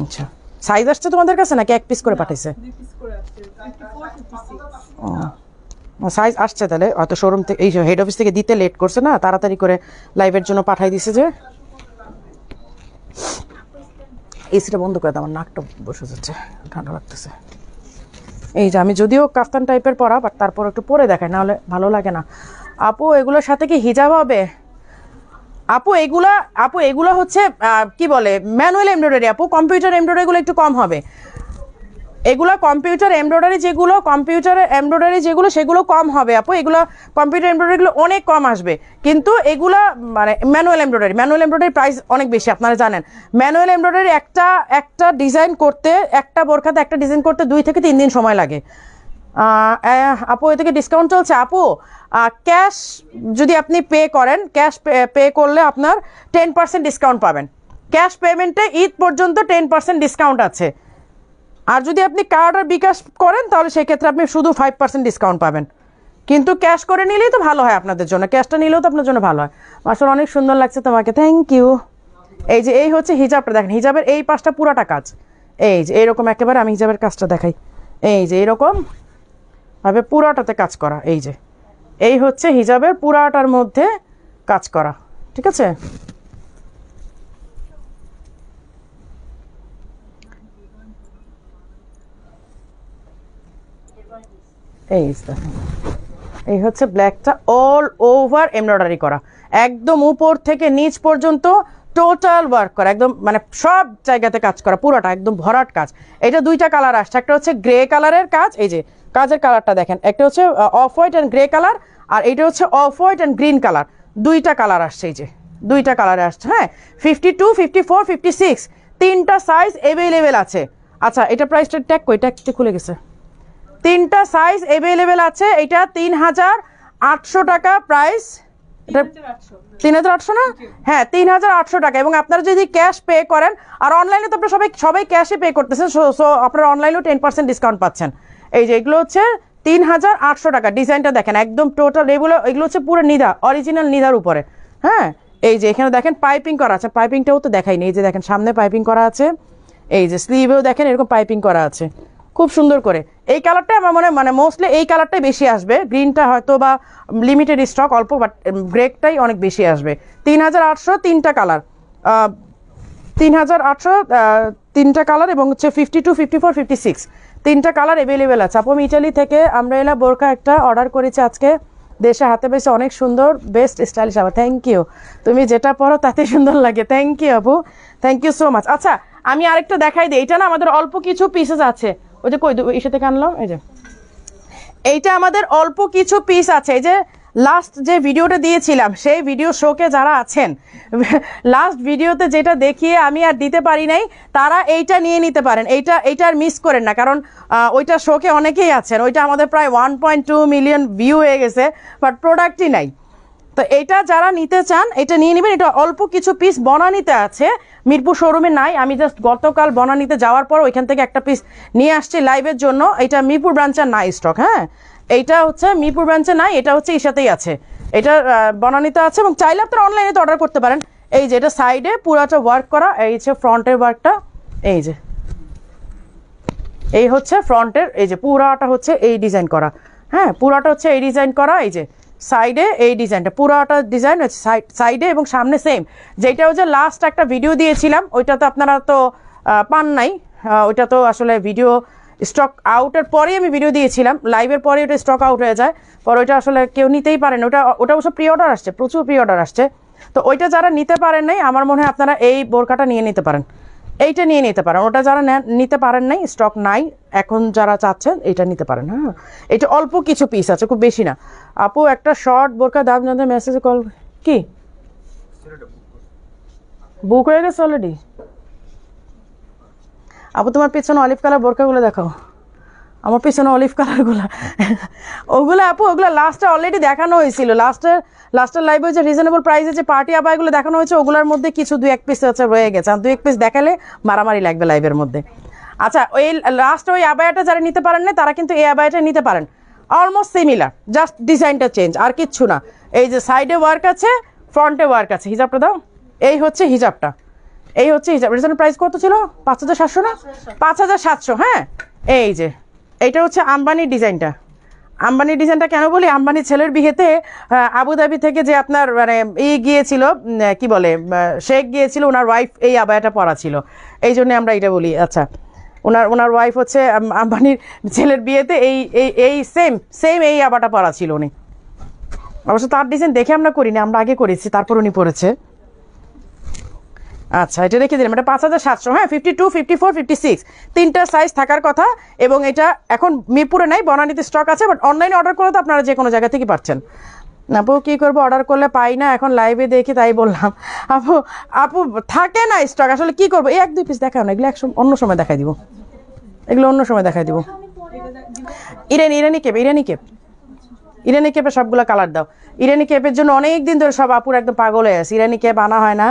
আচ্ছা, সাইজ আসছে তোমাদের কাছে নাকি এক পিস করে পাঠাইছে? সাইজ আসছে, তাহলে হয়তো শোরুম থেকে, এই হেড অফিস থেকে দিতে লেট করছে না, তাড়াতাড়ি করে লাইভের জন্য পাঠাই দিছে। যে এসিটা বন্ধ করে দাও, আমার নাকটা বসে যাচ্ছে, ঠান্ডা লাগতেছে। এই যে আমি যদিও কাফতান টাইপের পরা, বাট তারপর একটু পরে দেখাই, নাহলে ভালো লাগে না। আপু এগুলোর সাথে কি হিজাব হবে? আপু এগুলো হচ্ছে কি বলে, ম্যানুয়াল এমব্রয়ডারি আপু, কম্পিউটার এমব্রয়ডারিগুলো একটু কম হবে। এগুলো কম্পিউটার এমব্রয়ডারি যেগুলো সেগুলো কম হবে আপু। এগুলো কম্পিউটার এমব্রয়ডারিগুলো অনেক কম আসবে, কিন্তু এগুলা মানে ম্যানুয়াল এমব্রয়ডারি প্রাইস অনেক বেশি, আপনারা জানেন। ম্যানুয়াল এমব্রয়ডারি একটা ডিজাইন করতে, একটা বোরখাতে একটা ডিজাইন করতে 2 থেকে 3 দিন সময় লাগে। আপু এ থেকে ডিসকাউন্ট চলছে আপু। ক্যাশ যদি আপনি পে করেন, ক্যাশ পে করলে আপনার 10% ডিসকাউন্ট পাবেন। ক্যাশ পেমেন্টে ঈদ পর্যন্ত 10% ডিসকাউন্ট আছে। আর যদি আপনি কার্ড আর বিকাশ করেন, তাহলে সেক্ষেত্রে আপনি শুধু 5% ডিসকাউন্ট পাবেন। কিন্তু ক্যাশ করে নিলেই তো ভালো হয় আপনাদের জন্য, ক্যাশটা নিলেও তো আপনার জন্য ভালো হয়। আসলে অনেক সুন্দর লাগছে তোমাকে, থ্যাংক ইউ। এই যে এই হচ্ছে হিজাবটা দেখেন, হিজাবের এই পাশটা পুরাটা কাজ, এই যে এইরকম একেবারে, আমি হিজাবের কাজটা দেখাই, এই যে এইরকম ভাবে পুরাটাতে কাজ করা। এই যে এই হচ্ছে হিজাবের পুরাটার মধ্যে কাজ করা, ঠিক আছে। এই হচ্ছে ব্ল্যাকটা, অল ওভার এমব্রয়ডারি করা, একদম উপর থেকে নিচ পর্যন্ত টোটাল ওয়ার্ক করা, একদম মানে সব জায়গাতে কাজ করা, পুরোটা একদম ভরাট কাজ। এটা 2টা কালার আসছে, একটা হচ্ছে গ্রে কালারের কাজ, এই যে কাজের কালারটা দেখেন, একটা হচ্ছে off white and grey colour, আর এটা হচ্ছে off white and green colour. 2টা কালার আসছে, এই যে 2টা কালারে আসছে, হ্যাঁ। 52, 54, 56 3টা সাইজ অ্যাভেলেবেল আছে। আচ্ছা, এটা প্রাইসটা ট্যাগ কই, ট্যাগটা খুলে গেছে। 3টা সাইজ অ্যাভেলেবেল আছে। এটা 3800 টাকা প্রাইস, এটা 3800 না? হ্যাঁ, 3800 টাকা। এবং আপনারা যদি ক্যাশ পে করেন, আর অনলাইনে তো আপনারা সবাই ক্যাশে পে করতেছেন, সো আপনারা অনলাইনেও 10% ডিসকাউন্ট পাচ্ছেন। এই যে এগুলো হচ্ছে 3800 টাকা। ডিজাইনটা দেখেন, একদম টোটাল এগুলো হচ্ছে পুরো নিধা, অরিজিনাল নিধার উপরে, হ্যাঁ। এই যে এখানে দেখেন পাইপিং করা আছে, পাইপিংটাও তো দেখাইনি, এই যে দেখেন সামনে পাইপিং করা আছে, এই যে স্লিভেও দেখেন এরকম পাইপিং করা আছে খুব সুন্দর করে। এই কালারটা আমার মানে মোস্টলি এই কালারটাই বেশি আসবে, গ্রিনটা হয়তো বা লিমিটেড স্টক অল্প, বাট গ্রেটাই অনেক বেশি আসবে। 3800, 3টা কালার, 3800 তিনটা কালার এবং হচ্ছে 52, 54, 56 তিনটা কালার অ্যাভেলেবেল আছে আপু। আমি ইটালি থেকে আমব্রেলা বোরকা একটা অর্ডার করেছি আজকে, দেশে হাতে পেয়েছে, অনেক সুন্দর, বেস্ট স্টাইলিশ আপু। থ্যাংক ইউ, তুমি যেটা পরো তাতে সুন্দর লাগে। থ্যাংক ইউ আপু, থ্যাংক ইউ সো মাচ। আচ্ছা আমি আরেকটা দেখাই দিই, এটা না আমাদের অল্প কিছু পিসেস আছে, ওই যে কই ইসে থেকে আনলাম, এই যে এইটা আমাদের অল্প কিছু পিস আছে। এই যে লাস্ট যে ভিডিওটা দিয়েছিলাম সেই ভিডিও শোকে যারা আছেন, লাস্ট ভিডিওতে যেটা দেখিয়ে আমি আর দিতে পারি নাই, তারা এইটা নিয়ে নিতে পারেন। এইটা আর মিস করেন না, কারণ ওইটা শোকে অনেকেই আছেন, ওইটা আমাদের প্রায় 1.2 মিলিয়ন ভিউ হয়ে গেছে, বাট প্রোডাক্টই নাই। তো এইটা যারা নিতে চান এটা নিয়ে নেবেন। এটা অল্প কিছু পিস বনানীতে আছে, মিরপুর শোরুমে নাই। আমি জাস্ট গতকাল বনানীতে যাওয়ার পর ওইখান থেকে একটা পিস নিয়ে আসছি লাইভের জন্য। এটা মিরপুর ব্রাঞ্চের নাই স্টক, হ্যাঁ এইটা হচ্ছে মিরপুর ব্রাঞ্চে নাই, এটা হচ্ছে ইসাতেই আছে, এটা বনানীতে আছে। এবং চাইলে আপনারা অনলাইনে তো অর্ডার করতে পারেন। এই যে এটা সাইডে পুরাটা ওয়ার্ক করা, এই যে ফ্রন্টের ওয়ার্কটা, এই যে এই হচ্ছে ফ্রন্টের, এই যে পুরাটা হচ্ছে এই ডিজাইন করা, হ্যাঁ পুরাটা হচ্ছে এই ডিজাইন করা। এই যে সাইডে এই ডিজাইনটা, পুরাটা ডিজাইন হচ্ছে সাইডে এবং সামনে সেম। যেটা হচ্ছে লাস্ট একটা ভিডিও দিয়েছিলাম, ওইটা তো আপনারা তো পান নাই, ওইটা তো আসলে ভিডিও স্টক আউটের পরেই আমি ভিডিও দিয়েছিলাম, লাইভের পরে ওটা স্টক আউট হয়ে যায়, পর ওইটা আসলে কেউ নিতেই পারেন। ওটা অবশ্য প্রি অর্ডার আসছে, প্রচুর প্রি অর্ডার আসছে। তো ওইটা যারা নিতে পারেন নাই, আমার মনে হয় আপনারা এই বোরকাটা নিয়ে নিতে পারেন, এইটা নিয়ে নিতে পারেন। ওটা যারা নিতে পারেন নাই, স্টক নাই, এখন যারা চাচ্ছেন এইটা নিতে পারেন। হ্যাঁ এটা অল্প কিছু পিস আছে, খুব বেশি না আপু। একটা শর্ট বোরকা দাম জানতে মেসেজে কল কি বুক হয়ে গেছে অলরেডি? আপু তোমার পিছনে অলিভ কালার বোরকাগুলো দেখাও, আমার পিছনে অলিভ কালারগুলো, ওগুলো আপু ওগুলো লাস্টে অলরেডি দেখানো হয়েছিল। লাস্টের লাইভে যে রিজনেবল প্রাইসে যে পার্টি আবাইগুলো দেখানো হয়েছে, ওগুলোর মধ্যে কিছু 2-1 পিস হচ্ছে রয়ে গেছে, আর 2-1 পিস দেখালে মারামারি লাগবে লাইভের মধ্যে। আচ্ছা ওই লাস্ট ওই আবায়াটা যারা নিতে পারেন না, তারা কিন্তু এই আবায়াটা নিতে পারেন, অলমোস্ট সিমিলার, জাস্ট ডিজাইনটা চেঞ্জ, আর কিচ্ছু না। এই যে সাইডে ওয়ার্ক আছে, ফ্রন্টে ওয়ার্ক আছে। হিজাবটা দাও, এই হচ্ছে হিজাবটা, এই হচ্ছে হিজাব। রিজনেবল প্রাইস কত ছিল? 5700 না 5700, হ্যাঁ। এই যে এইটা হচ্ছে আম্বানির ডিজাইনটা। আম্বানির ডিজাইনটা কেন বলি, আম্বানির ছেলের বিয়েতে আবুধাবি থেকে যে আপনার মানে গিয়েছিল, কি বলে, শেখ গিয়েছিল, ওনার ওয়াইফ এই আবায়াটা পরা ছিল, এই জন্য আমরা এটা বলি। আচ্ছা ওনার ওয়াইফ হচ্ছে আম্বানির ছেলের বিয়েতে এই সেম এই আবাটা পরা ছিল উনি। অবশ্য তার ডিজাইন দেখে আমরা করিনি, আমরা আগে করেছি, তারপর উনি পরেছে। আচ্ছা এটা রেখে দিলাম, এটা 5700, হ্যাঁ 52, 54, 56 তিনটা সাইজ থাকার কথা। এবং এটা এখন মিরপুরে নাই, বনানীতে স্টক আছে, বাট অনলাইনে অর্ডার করলে তো আপনারা যে কোনো জায়গা থেকে পাচ্ছেন। আপু কী করবো, অর্ডার করলে পাই না, এখন লাইভে দেখি তাই বললাম। আপু থাকে না স্টক, আসলে কি করবো, এই 1-2 পিস দেখাও না, এগুলো অন্য সময় দেখাই দিব, এগুলো অন্য সময় দেখাই দিব। ইরানি কেপের সবগুলো কালার দাও। ইরানি কেপের জন্য অনেক দিন ধরে সব আপুর একদম পাগল হয়ে আছে, ইরানি কেপ আনা হয় না।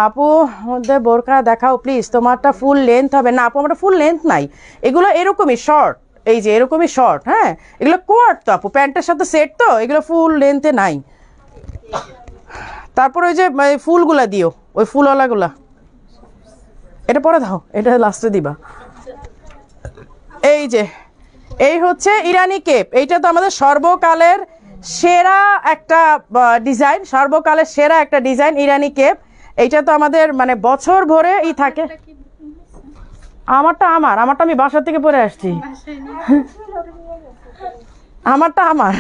আপু মধ্যে বোরকা দেখাও প্লিজ, তোমারটা ফুল লেন্থ হবে না আপু, আমারটা ফুল লেন্থ নাই, এগুলো এরকমই শর্ট, এই যে এরকমই শর্ট, হ্যাঁ এগুলো কোয়ার্ট তো আপু, প্যান্টের সাথে সেট তো, এগুলো ফুল লেন্থে নাই। তারপর ওই যে ফুলগুলা দিও, ওই ফুলওয়ালাগুলা, এটা পরে দাও, এটা লাস্টে দিবা। এই যে এই হচ্ছে ইরানি কেপ, এইটা তো আমাদের সর্বকালের সেরা একটা ডিজাইন, সর্বকালের সেরা একটা ডিজাইন ইরানি কেপ। এইটা তো আমাদের মানে বছর ভরে থাকে। আমারটা আমি বাসা থেকে পরে আসছি, আমারটা আমার।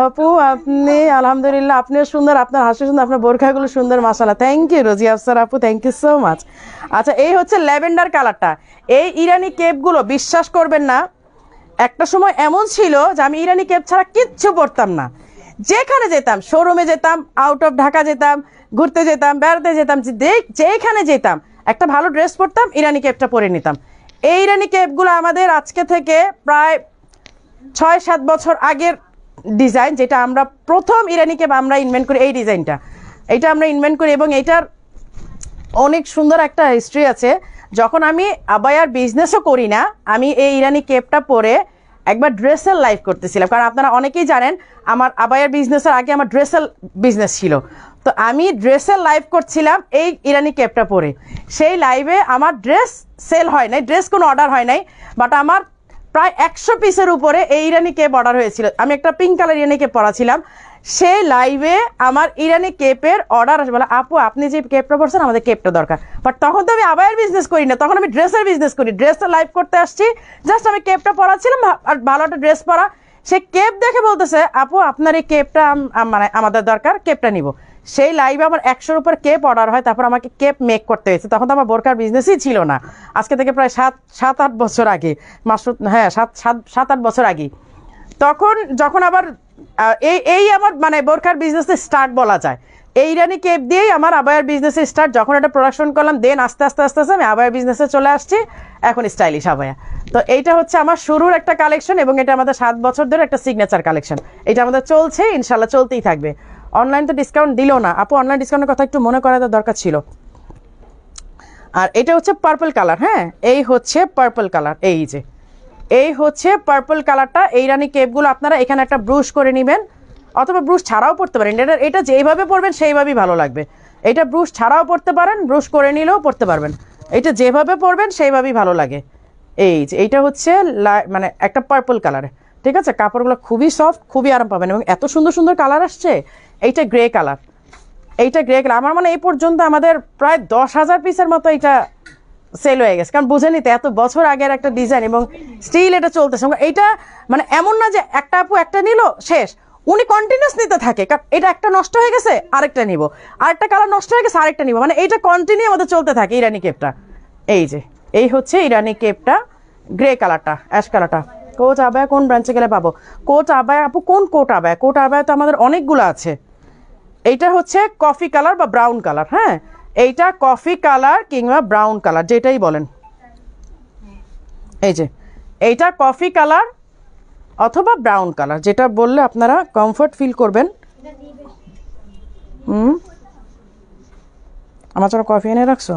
আপু আপনি আলহামদুলিল্লাহ, আপনিও সুন্দর, আপনার হাসি সুন্দর, আপনার বোরখাগুলো সুন্দর, মাশাআল্লাহ। থ্যাংক ইউ রোজি আফসার আপু, থ্যাংক ইউ সো মাচ। আচ্ছা এই হচ্ছে ল্যাভেন্ডার কালারটা। এই ইরানি কেপগুলো বিশ্বাস করবেন না, একটা সময় এমন ছিল যে আমি ইরানি কেপ ছাড়া কিচ্ছু পরতাম না, যেখানে যেতাম, শোরুমে যেতাম, আউট অফ ঢাকা যেতাম, ঘুরতে যেতাম, বেড়াতে যেতাম, যেখানে যেতাম একটা ভালো ড্রেস পরতাম, ইরানি কেপটা পরে নিতাম। এই ইরানি কেপগুলো আমাদের আজকে থেকে প্রায় 6-7 বছর আগের ডিজাইন, যেটা আমরা প্রথম ইরানি কেপ আমরা ইনভেন্ট করি, এই ডিজাইনটা এইটা আমরা ইনভেন্ট করি। এবং এইটার অনেক সুন্দর একটা হিস্ট্রি আছে। যখন আমি আবায়ার বিজনেসও করি না, আমি এই ইরানি কেপটা পরে একবার ড্রেসের লাইভ করতেছিলাম, কারণ আপনারা অনেকেই জানেন আমার আবায়ার বিজনেসের আগে আমার ড্রেসের বিজনেস ছিল, তো আমি ড্রেসের লাইভ করছিলাম এই ইরানি কেপটা পরে। সেই লাইভে আমার ড্রেস সেল হয় নাই, ড্রেস কোনো অর্ডার হয় নাই, বাট আমার প্রায় 100 পিসের উপরে এই ইরানি কেপ অর্ডার হয়েছিল। আমি একটা পিঙ্ক কালার ইরানি কেপ পরা ছিলাম, সেই লাইভে আমার ইরানি কেপের অর্ডার আসে, বলে আপু আপনি যে কেপটা পড়ছেন আমাদের কেপটা দরকার। বাট তখন তো আমি আবায়ের বিজনেস করি না, তখন আমি ড্রেসের বিজনেস করি। ড্রেসটা লাইভ করতে আসছি, জাস্ট আমি কেপটা পরাচ্ছিলাম আর ভালো একটা ড্রেস পরা। সে কেপ দেখে বলতেছে আপু আপনার এই কেপটা মানে আমাদের দরকার, কেপটা নিব। সেই লাইভে আমার 100-র উপর কেপ অর্ডার হয়, তারপর আমাকে কেপ মেক করতে হয়েছে। তখন তো আমার বোরকার বিজনেসই ছিল না, আজকে থেকে প্রায় 7-8 বছর আগে, মাসুদ হ্যাঁ 7-8 বছর আগে। তখন যখন আবার এই আমার মানে বোরকার বিজনেসে স্টার্ট বলা যায়, এই ইরানি কেপ দিয়েই আমার আবায়ের বিজনেসে স্টার্ট। যখন এটা প্রোডাকশন করলাম দেন আস্তে আস্তে আস্তে আস্তে আমি আবায়ের বিজনেসে চলে আসছি, এখন স্টাইলিশ আবায়া। তো এইটা হচ্ছে আমার শুরুর একটা কালেকশন এবং এটা আমাদের 7 বছর ধরে একটা সিগনেচার কালেকশন। এটা আমাদের চলছে, ইনশাল্লাহ চলতেই থাকবে। অনলাইন তো ডিসকাউন্ট দিল না আপু, অনলাইন ডিসকাউন্টের কথা একটু মনে করা দরকার ছিল। আর এটা হচ্ছে পার্পল কালার, হ্যাঁ এই হচ্ছে পার্পল কালার, এই হচ্ছে পার্পল কালারটা। এই রানি কেপগুলো আপনারা এখানে একটা ব্রুশ করে নেবেন, অথবা ব্রুশ ছাড়াও পড়তে পারেন। এটা যেইভাবে পরবেন সেইভাবেই ভালো লাগবে। এটা ব্রুশ ছাড়াও পড়তে পারেন, ব্রুশ করে নিলেও পড়তে পারবেন। এটা যেভাবে পরবেন সেইভাবেই ভালো লাগে। এইটা হচ্ছে মানে একটা পার্পল কালার, ঠিক আছে। কাপড়গুলো খুবই সফট, খুবই আরাম পাবেন এবং এত সুন্দর সুন্দর কালার আসছে। এইটা গ্রে কালার, আমার মানে এই পর্যন্ত আমাদের প্রায় 10,000 পিসের মতো এটা সেল হয়ে গেছে। কারণ বুঝে নিতে এত বছর আগের একটা ডিজাইন এবং স্টিল এটা চলতেছে। এইটা মানে এমন না যে একটা আপু একটা নিল শেষ, উনি কন্টিনিউস নিতে থাকে। কারণ এটা একটা নষ্ট হয়ে গেছে আরেকটা নিব, আরেকটা কালার নষ্ট হয়ে গেছে আরেকটা নিব, মানে এইটা কন্টিনিউ আমাদের চলতে থাকে ইরানি কেপটা। এই হচ্ছে ইরানি কেপটা, গ্রে কালারটা, অ্যাশ কালারটা। কোট আবায়া কোন ব্রাঞ্চে গেলে পাবো? কোট আবায়া আপু কোন কোট আবায়া? কোট আবায়া তো আমাদের অনেকগুলো আছে। এইটা হচ্ছে কফি কালার বা ব্রাউন কালার, হ্যাঁ এইটা কফি কালার কিংবা ব্রাউন কালার যেটাই বলেন। এইটা কফি কালার অথবা ব্রাউন কালার, যেটা বললে আপনারা কমফর্ট ফিল করবেন। আমার জন্য কফি এনে রাখছো?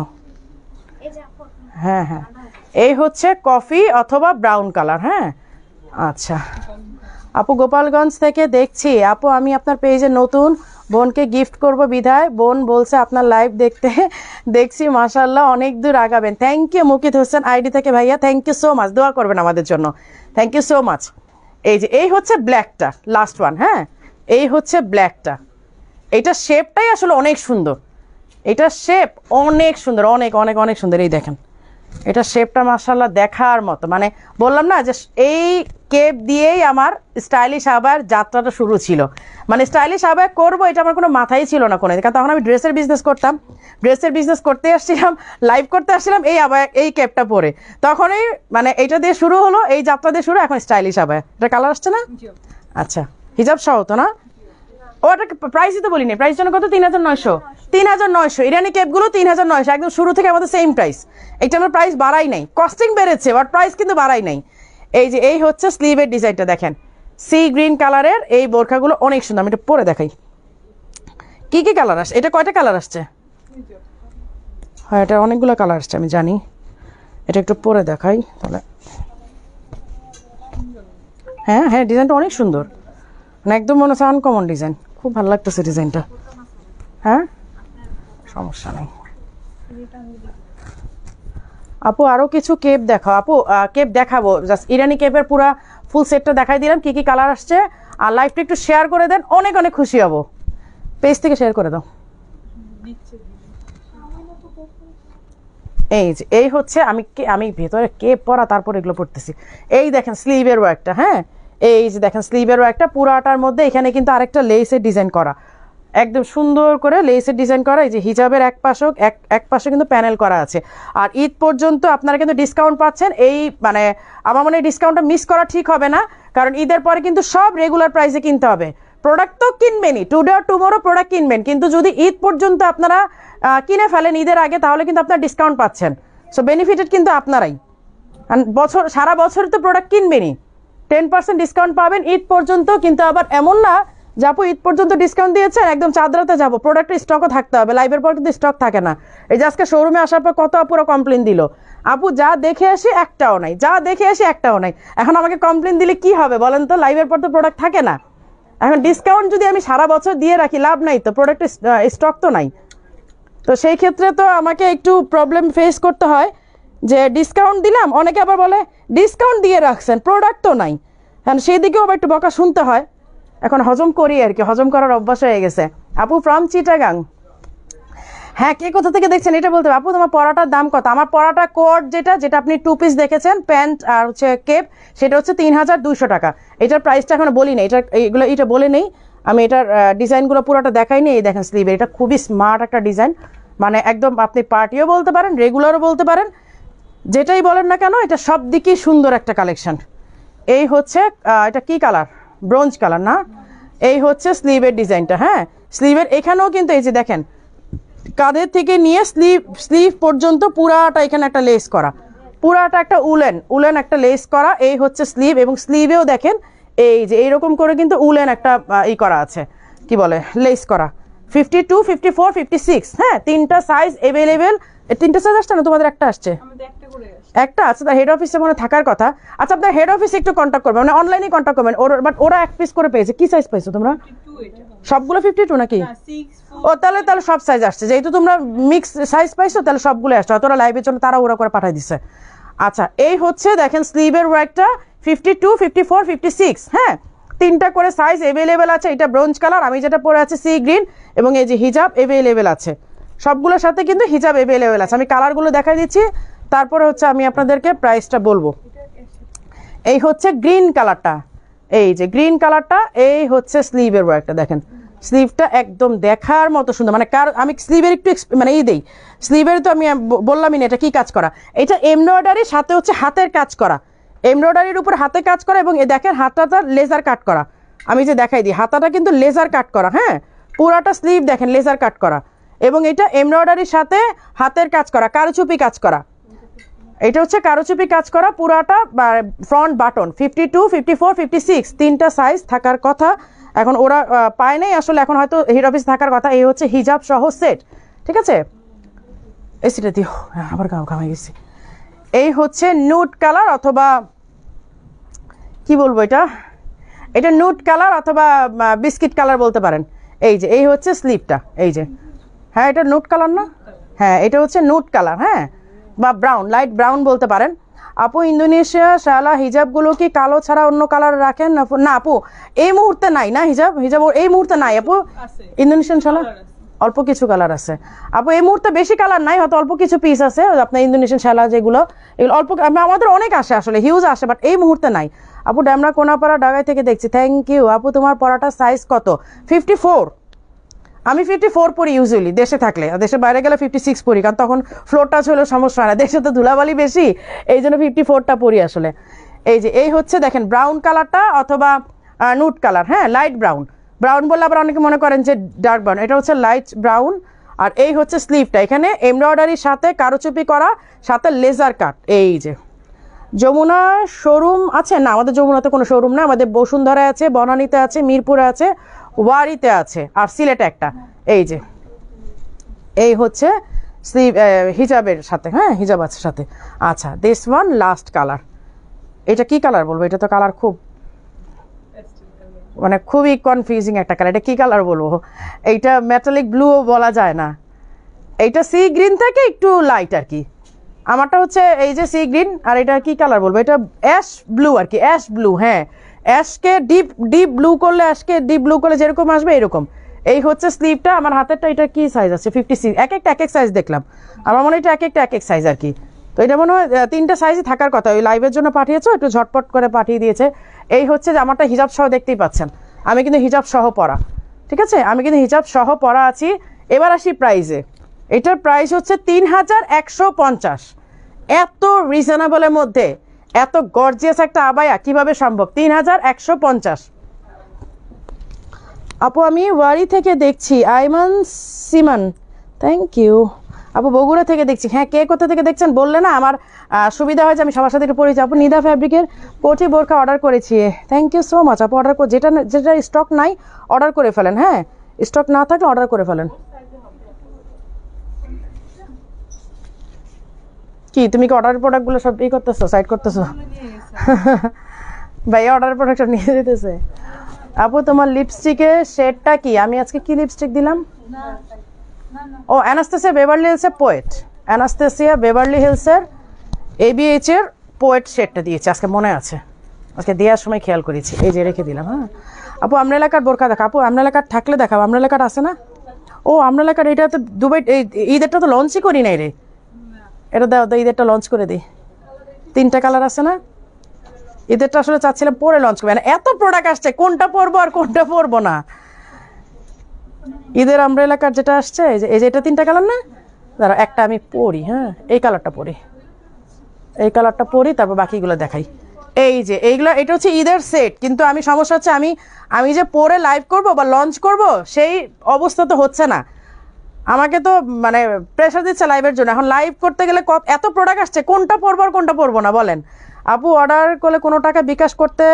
হ্যাঁ হ্যাঁ, এই হচ্ছে কফি অথবা ব্রাউন কালার, হ্যাঁ আচ্ছা। আপু গোপালগঞ্জ থেকে দেখছি। আপু আমি আপনার পেজে নতুন, বোনকে গিফট করব বিধায় বোন বলছে আপনার লাইভ দেখছি মাশাআল্লাহ অনেক দূর আগাবেন। Thank you Mukit Hossain ID থেকে ভাইয়া, থ্যাংক ইউ সো মাচ, দোয়া করবেন আমাদের জন্য, থ্যাংক ইউ সো মাচ। এই হচ্ছে ব্ল্যাকটা, লাস্ট ওয়ান, হ্যাঁ এই হচ্ছে ব্ল্যাকটা। এইটা শেপটাই আসলে অনেক সুন্দর, এটা শেপ অনেক সুন্দর, অনেক অনেক অনেক সুন্দর। এই দেখেন এটা শেপটা মাশাআল্লাহ দেখার মতো। মানে বললাম না যে এই কেপ দিয়েই আমার স্টাইলিশ আবার যাত্রাটা শুরু ছিল। মানে স্টাইলিশ আবার করবো এটা আমার কোনো মাথায় ছিল না কোনো, কারণ তখন আমি ড্রেসের বিজনেস করতাম, ড্রেসের বিজনেস করতে আসছিলাম, লাইভ করতে আসছিলাম এই আবার এই কেপটা পরে, তখনই মানে এইটা দিয়ে শুরু হলো, এই যাত্রা দিয়ে শুরু। এখন স্টাইলিশ আবার এটা কালার আসছে না, আচ্ছা হিজাব সহ তো না? ও এটা প্রাইসই তো বলিনি, প্রাইস জন্য কত? 3,900, 3,900 ইরানি কেপগুলো 3,900, একদম শুরু থেকে আমাদের সেম প্রাইস। এটা আমার প্রাইস বাড়াই নাই, কস্টিং বেড়েছে বাট প্রাইস কিন্তু বাড়াই নাই। এই হচ্ছে স্লিভের ডিজাইনটা দেখেন, সি গ্রিন কালারের এই বোরখাগুলো অনেক সুন্দর। আমি এটা পরে দেখাই কি কি কালার আসছে। এটা কয়টা কালার আসছে? হ্যাঁ এটা অনেকগুলো কালার আসছে আমি জানি, এটা একটু পরে দেখাই তাহলে। হ্যাঁ হ্যাঁ ডিজাইনটা অনেক সুন্দর, মানে একদম মনে হচ্ছে আনকমন ডিজাইন, খুব ভালো লাগতেছে ডিজাইনটা। হ্যাঁ সমস্যা নেই আপু, আরও কিছু কেপ দেখাও। আপু কেপ দেখাবো, জাস্ট ইরানি কেপের পুরা ফুল সেটটা দেখাই দিলাম কি কি কালার আসছে। আর লাইভটা একটু শেয়ার করে দেন, অনেক অনেক খুশি হব। পেজ থেকে শেয়ার করে দাও। এই হচ্ছে আমি ভেতরে কেপ পরা তারপর এগুলো পড়তেছি। এই দেখেন স্লিভের ওয়ার্কটা, হ্যাঁ এই যে দেখেন স্লিভের ওয়ার্কটা পুরাটার মধ্যে এখানে কিন্তু আরেকটা লেসের ডিজাইন করা, একদম সুন্দর করে লেসের ডিজাইন করা। এই যে হিজাবের এক পাশে কিন্তু প্যানেল করা আছে। আর ঈদ পর্যন্ত আপনারা কিন্তু ডিসকাউন্ট পাচ্ছেন। এই মানে আমার মনে হয় ডিসকাউন্টটা মিস করা ঠিক হবে না, কারণ ঈদের পরে কিন্তু সব রেগুলার প্রাইসে কিনতে হবে। প্রোডাক্ট তো কিনবেনই, টুডে আর টুমোরো প্রোডাক্ট কিনবেন, কিন্তু যদি ঈদ পর্যন্ত আপনারা কিনে ফেলেন ঈদের আগে, তাহলে কিন্তু আপনারা ডিসকাউন্ট পাচ্ছেন। সো বেনিফিটেড কিন্তু আপনারাই, সারা বছর তো প্রোডাক্ট কিনবেনই, 10% ডিসকাউন্ট পাবেন ঈদ পর্যন্ত। কিন্তু আবার এমন না যে আপু ঈদ পর্যন্ত ডিসকাউন্ট দিয়েছেন একদম চাঁদরাতে যাবো, প্রোডাক্টের স্টকও থাকতে হবে। লাইভের পর কিন্তু স্টক থাকে না। এই যে আজকে শোরুমে আসার পর কত আপুরা কমপ্লেন দিল, আপু যা দেখে আসি একটাও নাই, যা দেখে আসি একটাও নাই। এখন আমাকে কমপ্লেন দিলে কি হবে বলেন তো? লাইভের পর তো প্রোডাক্ট থাকে না। এখন ডিসকাউন্ট যদি আমি সারা বছর দিয়ে রাখি লাভ নাই তো, প্রোডাক্টের স্টক তো নাই। তো সেই ক্ষেত্রে তো আমাকে একটু প্রবলেম ফেস করতে হয় যে ডিসকাউন্ট দিলাম, অনেকে আবার বলে ডিসকাউন্ট দিয়ে রাখছেন প্রোডাক্ট তো নাই, হ্যাঁ সেই দিকেও আবার একটু বকা শুনতে হয়। এখন হজম করি আর কি, হজম করার অভ্যাস হয়ে গেছে। আপু ফ্রম চিটাগাং। হ্যাঁ, কে কোথা থেকে দেখছেন এটা বলতে হবে। আপু তোমার পরাটার দাম কত? আমার পরাটা কোট যেটা আপনি 2 পিস দেখেছেন, প্যান্ট আর হচ্ছে কেপ, সেটা হচ্ছে 3200 টাকা। এটার প্রাইসটা এখন বলি না, এটা বলে নেই আমি। এটার ডিজাইনগুলো পুরোটা দেখাইনি। এই দেখেন স্লিভে, এটা খুবই স্মার্ট একটা ডিজাইন, মানে একদম আপনি পার্টিও বলতে পারেন, রেগুলারও বলতে পারেন, যেটাই বলেন না কেন, এটা সব দিকেই সুন্দর একটা কালেকশন। এই হচ্ছে এটা কি কালার? ব্রোঞ্জ কালার না? এই হচ্ছে স্লিভের ডিজাইনটা। হ্যাঁ, স্লিভের এখানেও কিন্তু এই যে দেখেন, কাঁধের থেকে নিয়ে স্লিভ পর্যন্ত পুরাটা এখানে একটা লেস করা, পুরাটা একটা উলেন একটা লেস করা। এই হচ্ছে স্লিভ, এবং স্লিভেও দেখেন এই যে এইরকম করে কিন্তু উলেন একটা করা আছে, কি বলে, লেস করা। 52, 54, 56, হ্যাঁ, 3টা সাইজ অ্যাভেলেবেল। 3টা সাইজ আসছে না তোমাদের? একটা আসছে, একটা আছে। তার হেড অফিসে মনে থাকার কথা। আচ্ছা, আপনার হেড অফিসে একটু কন্ট্যাক্ট করবেন, মানে অনলাইনে কন্ট্যাক্ট করবেন। বাট ওরা 1 পিস করে পেয়েছে। কি সাইজ পাইছো তোমরা? সবগুলো 52 নাকি? ও, তাহলে সব সাইজ আসছে। যেহেতু তোমরা মিক্স সাইজ পাইছো, তাহলে সবগুলো আসছে। তোরা লাইভের জন্য তারা ওরা করে পাঠাই দিছে। আচ্ছা, এই হচ্ছে দেখেন স্লিভের ওয়ার্কটা 52, 54, 56, হ্যাঁ, 3টা করে সাইজ অ্যাভেলেবেল আছে। এটা ব্রোঞ্জ কালার, আমি যেটা পরে আছে সি গ্রিন, এবং এই যে হিজাব অ্যাভেলেবেল আছে। সবগুলোর সাথে কিন্তু হিজাব অ্যাভেলেবেল আছে। আমি কালারগুলো দেখাই দিচ্ছি, তারপরে হচ্ছে আমি আপনাদেরকে প্রাইসটা বলবো। এই হচ্ছে গ্রিন কালারটা, এই যে গ্রিন কালারটা, এই হচ্ছে স্লিভের ওয়ার্কটা দেখেন। স্লিভটা একদম দেখার মতো সুন্দর, মানে আমি স্লিভের একটু মানে দেই। স্লিভের তো আমি বললামই না এটা কি কাজ করা। এটা এমব্রয়ডারির সাথে হচ্ছে হাতের কাজ করা, এমব্রয়ডারির উপর হাতে কাজ করা, এবং এ দেখেন হাতাটা লেজার কাট করা। আমি যে দেখাই দিই, হাতাটা কিন্তু লেজার কাট করা। হ্যাঁ, পুরাটা স্লিভ দেখেন লেজার কাট করা, এবং এটা এমব্রয়ডারির সাথে হাতের কাজ করা, কারুচুপি কাজ করা। এটা হচ্ছে কারুচুপি কাজ করা পুরাটা, ফ্রন্ট বাটন। 52, 54, 56, 3টা সাইজ থাকার কথা। এখন ওরা পায় নাই আসলে, এখন হয়তো হেড অফিস থাকার কথা। এই হচ্ছে হিজাব সহ সেট, ঠিক আছে? এসিটা দিও, আবার ঘামাই গেছি। এই হচ্ছে নুড কালার, অথবা কি বলবো, এটা নুড কালার অথবা বিস্কিট কালার বলতে পারেন। এই হচ্ছে স্লিভটা, এই যে, হ্যাঁ, এটা নুড কালার না? হ্যাঁ, এটা হচ্ছে নুড কালার, হ্যাঁ, বা ব্রাউন, লাইট ব্রাউন বলতে পারেন। আপু ইন্দোনেশিয়া শালা হিজাবগুলো কি কালো ছাড়া অন্য কালার রাখেন না? আপু এই মুহূর্তে নাই না, হিজাব এই মুহূর্তে নাই আপু। ইন্দোনেশিয়ান শালা অল্প কিছু কালার আছে আপু, এই মুহূর্তে বেশি কালার নাই, হয়তো অল্প কিছু পিস আছে আপনার ইন্দোনেশিয়ান শালা যেগুলো, এগুলো অল্প, আমাদের অনেক আসে আসলে, হিউজ আসে, বাট এই মুহূর্তে নাই। আপু ড্যামরা কোনাপাড়া ঢাকায় থেকে দেখছি, থ্যাংক ইউ। আপু তোমার পরাটার সাইজ কত? 54। আমি 54 পরি ইউজুয়ালি, দেশে থাকলে। দেশে বাইরে গেলে 56 পরি, কারণ তখন ফ্লোর টাচ হলেও সমস্যা হয় না, দেশে তো ধুলাবালি বেশি, এই জন্য 54টা পরি আসলে। এই হচ্ছে দেখেন ব্রাউন কালারটা, অথবা নুড কালার, হ্যাঁ, লাইট ব্রাউন। ব্রাউন বললে আবার অনেকে মনে করেন যে ডার্ক ব্রাউন, এটা হচ্ছে লাইট ব্রাউন। আর এই হচ্ছে স্লিভটা, এখানে এমব্রয়ডারির সাথে কারুচুপি করা, সাথে লেজার কাট। এই যে যমুনা শোরুম আছে না? আমাদের যমুনাতে কোনো শোরুম না, আমাদের বসুন্ধরায় আছে, বনানীতে আছে, মিরপুরে আছে, ওয়ারিতে আছে, আর সিলেটে একটা। এই হচ্ছে স্লিভ হিজাবের সাথে, হ্যাঁ, হিজাব আছে সাথে। আচ্ছা, দিস ওয়ান লাস্ট কালার। এটা কি কালার বলবো? এটা তো কালার খুব, মানে খুবই কনফিউজিং একটা কালার। এটা কি কালার বলবো? এইটা মেটালিক ব্লুও বলা যায় না, এইটা সি গ্রিন থেকে একটু লাইট আর কি। আমারটা হচ্ছে এই যে সি গ্রিন, আর এটা কি কালার বলবো? এটা অ্যাশ ব্লু আর কি, অ্যাশ ব্লু। হ্যাঁ, অ্যাশকে ডিপ ব্লু করলে, অ্যাশকে ডিপ ব্লু করলে যেরকম আসবে এরকম। এই হচ্ছে স্লিভটা। আমার হাতেরটা এটা কি সাইজ আছে? 56। এক এক সাইজ দেখলাম, আমার মনে হয় এটা এক এক সাইজ আর কি। তো এটা মনে হয় 3টা সাইজই থাকার কথা। ওই লাইভের জন্য পাঠিয়েছো, একটু ঝটপট করে পাঠিয়ে দিয়েছে। এই হচ্ছে যে আমারটা হিজাব সহ, দেখতেই পাচ্ছেন আমি কিন্তু হিজাব সহ পরা, ঠিক আছে? আমি কিন্তু হিজাব সহ পরা আছি। এবার আসি প্রাইসে। এটার প্রাইস হচ্ছে 3150। এত রিজনেবলের মধ্যে এত গর্জিয়াস একটা আবায়া কিভাবে সম্ভব? 3150। আপু আমি ওয়ারি থেকে দেখছি, আইমান সিমান, থ্যাংক ইউ। আপু বগুড়া থেকে দেখছি। হ্যাঁ, কে কোথা থেকে দেখছেন বললে না আমার সুবিধা হয় যে আমি সবার সাথে একটু পরিচয়। আপু নিদা ফ্যাব্রিকের কোটি বোরখা অর্ডার করেছি, থ্যাংক ইউ সো মাচ। আপু অর্ডার যেটা স্টক নাই অর্ডার করে ফেলেন, হ্যাঁ, স্টক না থাকলে অর্ডার করে ফেলেন। কি তুমি কি অর্ডার প্রোডাক্টগুলো সব করতেছো, সাইড করতেছো? ভাই অর্ডার প্রোডাক্ট নিয়ে যেতেছে। আপু তোমার লিপস্টিকের শেডটা কি? আমি আজকে কি লিপস্টিক দিলাম? ও Anastasia Beverly হিলসের poet, Anastasia Beverly হিলসের ABH এর পোয়েট শেডটা দিয়েছে আজকে, মনে আছে, আজকে দেওয়ার সময় খেয়াল করেছি। এই যে রেখে দিলাম। হ্যাঁ আপু আমরেলা কাট বোরকা দেখা, আপু আমরেলা কাট থাকলে দেখাও, আমরেলা কাট আছে না? ও আমরেলা কাট, এটা তো দুবাই ঈদেরটা তো লঞ্চই করি নাই রে, এটা দাও দাও, ঈদেরটা লঞ্চ করে দিই। 3টা কালার আছে না? ঈদেরটা আসলে চাচ্ছিলাম পরে লঞ্চ করবে, এত প্রোডাক্ট আসছে কোনটা পরবো আর কোনটা পরবো না। ঈদের আমরেলা কাট যেটা আসছে, এই যে এটা 3টা কালার না, দাঁড়াও একটা আমি পরি, হ্যাঁ এই কালারটা পরি, এই কালারটা পরি, তারপর বাকিগুলো দেখাই। এই যে এইগুলো, এটা হচ্ছে ঈদের সেট, কিন্তু আমি সমস্যা হচ্ছে আমি যে পরে লাইভ করব বা লঞ্চ করব সেই অবস্থা তো হচ্ছে না। আমাকে তো মানে প্রেশার দিচ্ছে লাইভের জন্য, এখন লাইভ করতে গেলে এত প্রোডাক্ট আসছে, কোনটা পরবো আর কোনটা পরবো না বলেন। আপু অর্ডার করলে কোনো টাকা বিকাশ করতে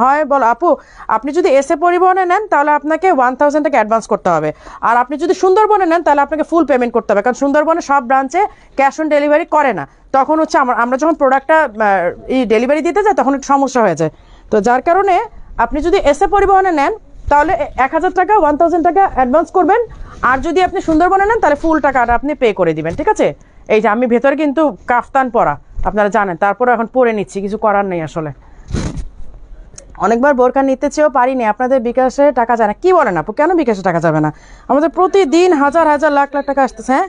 হয় বলো? আপু আপনি যদি এসে পরিবহনে নেন তাহলে আপনাকে 1000 টাকা অ্যাডভান্স করতে হবে, আর আপনি যদি সুন্দরবনে নেন তাহলে আপনাকে ফুল পেমেন্ট করতে হবে, কারণ সুন্দরবনে সব ব্রাঞ্চে ক্যাশ অন ডেলিভারি করে না। তখন হচ্ছে আমরা যখন প্রোডাক্টটা ডেলিভারি দিতে যাই তখন একটু সমস্যা হয়ে যায়। তো যার কারণে আপনি যদি এসে পরিবহনে নেন তাহলে 1000 টাকা 1000 টাকা অ্যাডভান্স করবেন, আর যদি আপনি সুন্দরবনে নেন তাহলে ফুল টাকাটা আপনি পে করে দিবেন, ঠিক আছে? এই যে আমি ভেতরে কিন্তু কাফতান পরা, আপনারা জানেন, তারপরে এখন পরে নিচ্ছি, কিছু করার নেই আসলে। অনেকবার বোরকা নিতে চেয়েও পারিনি, আপনাদের বিকাশে টাকা যায় না। কি বলেন আপু, কেন বিকাশে টাকা যাবে না? আমাদের প্রতিদিন হাজার হাজার লাখ লাখ টাকা আসতেছে। হ্যাঁ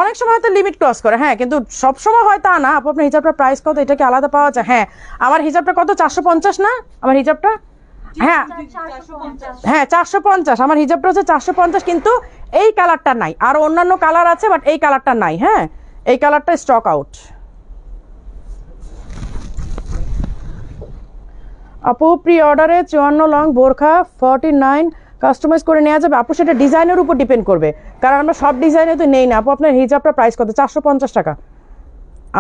অনেক সময় হয়তো লিমিট ক্রস করে, হ্যাঁ কিন্তু সব সময় হয় তা না। আপু আপনার হিজাবটার প্রাইস কত, এটা কি আলাদা পাওয়া যায়? হ্যাঁ আমার হিজাবটা কত, 450 না আমার হিজাবটা? হ্যাঁ হ্যাঁ 450, আমার হিজাবটা হচ্ছে 450, কিন্তু এই কালারটা নাই, আর অন্যান্য কালার আছে বাট এই কালারটা নাই। হ্যাঁ এই কালারটা স্টক আউট। আপু প্রি অর্ডারে 54 লং বোরখা 49 কাস্টমাইজ করে নেওয়া যাবে? আপু সেটা ডিজাইনের উপর ডিপেন্ড করবে, কারণ আমরা সব ডিজাইনে তো নেই না। আপু আপনার হিজাবটা প্রাইস কত? 450 টাকা।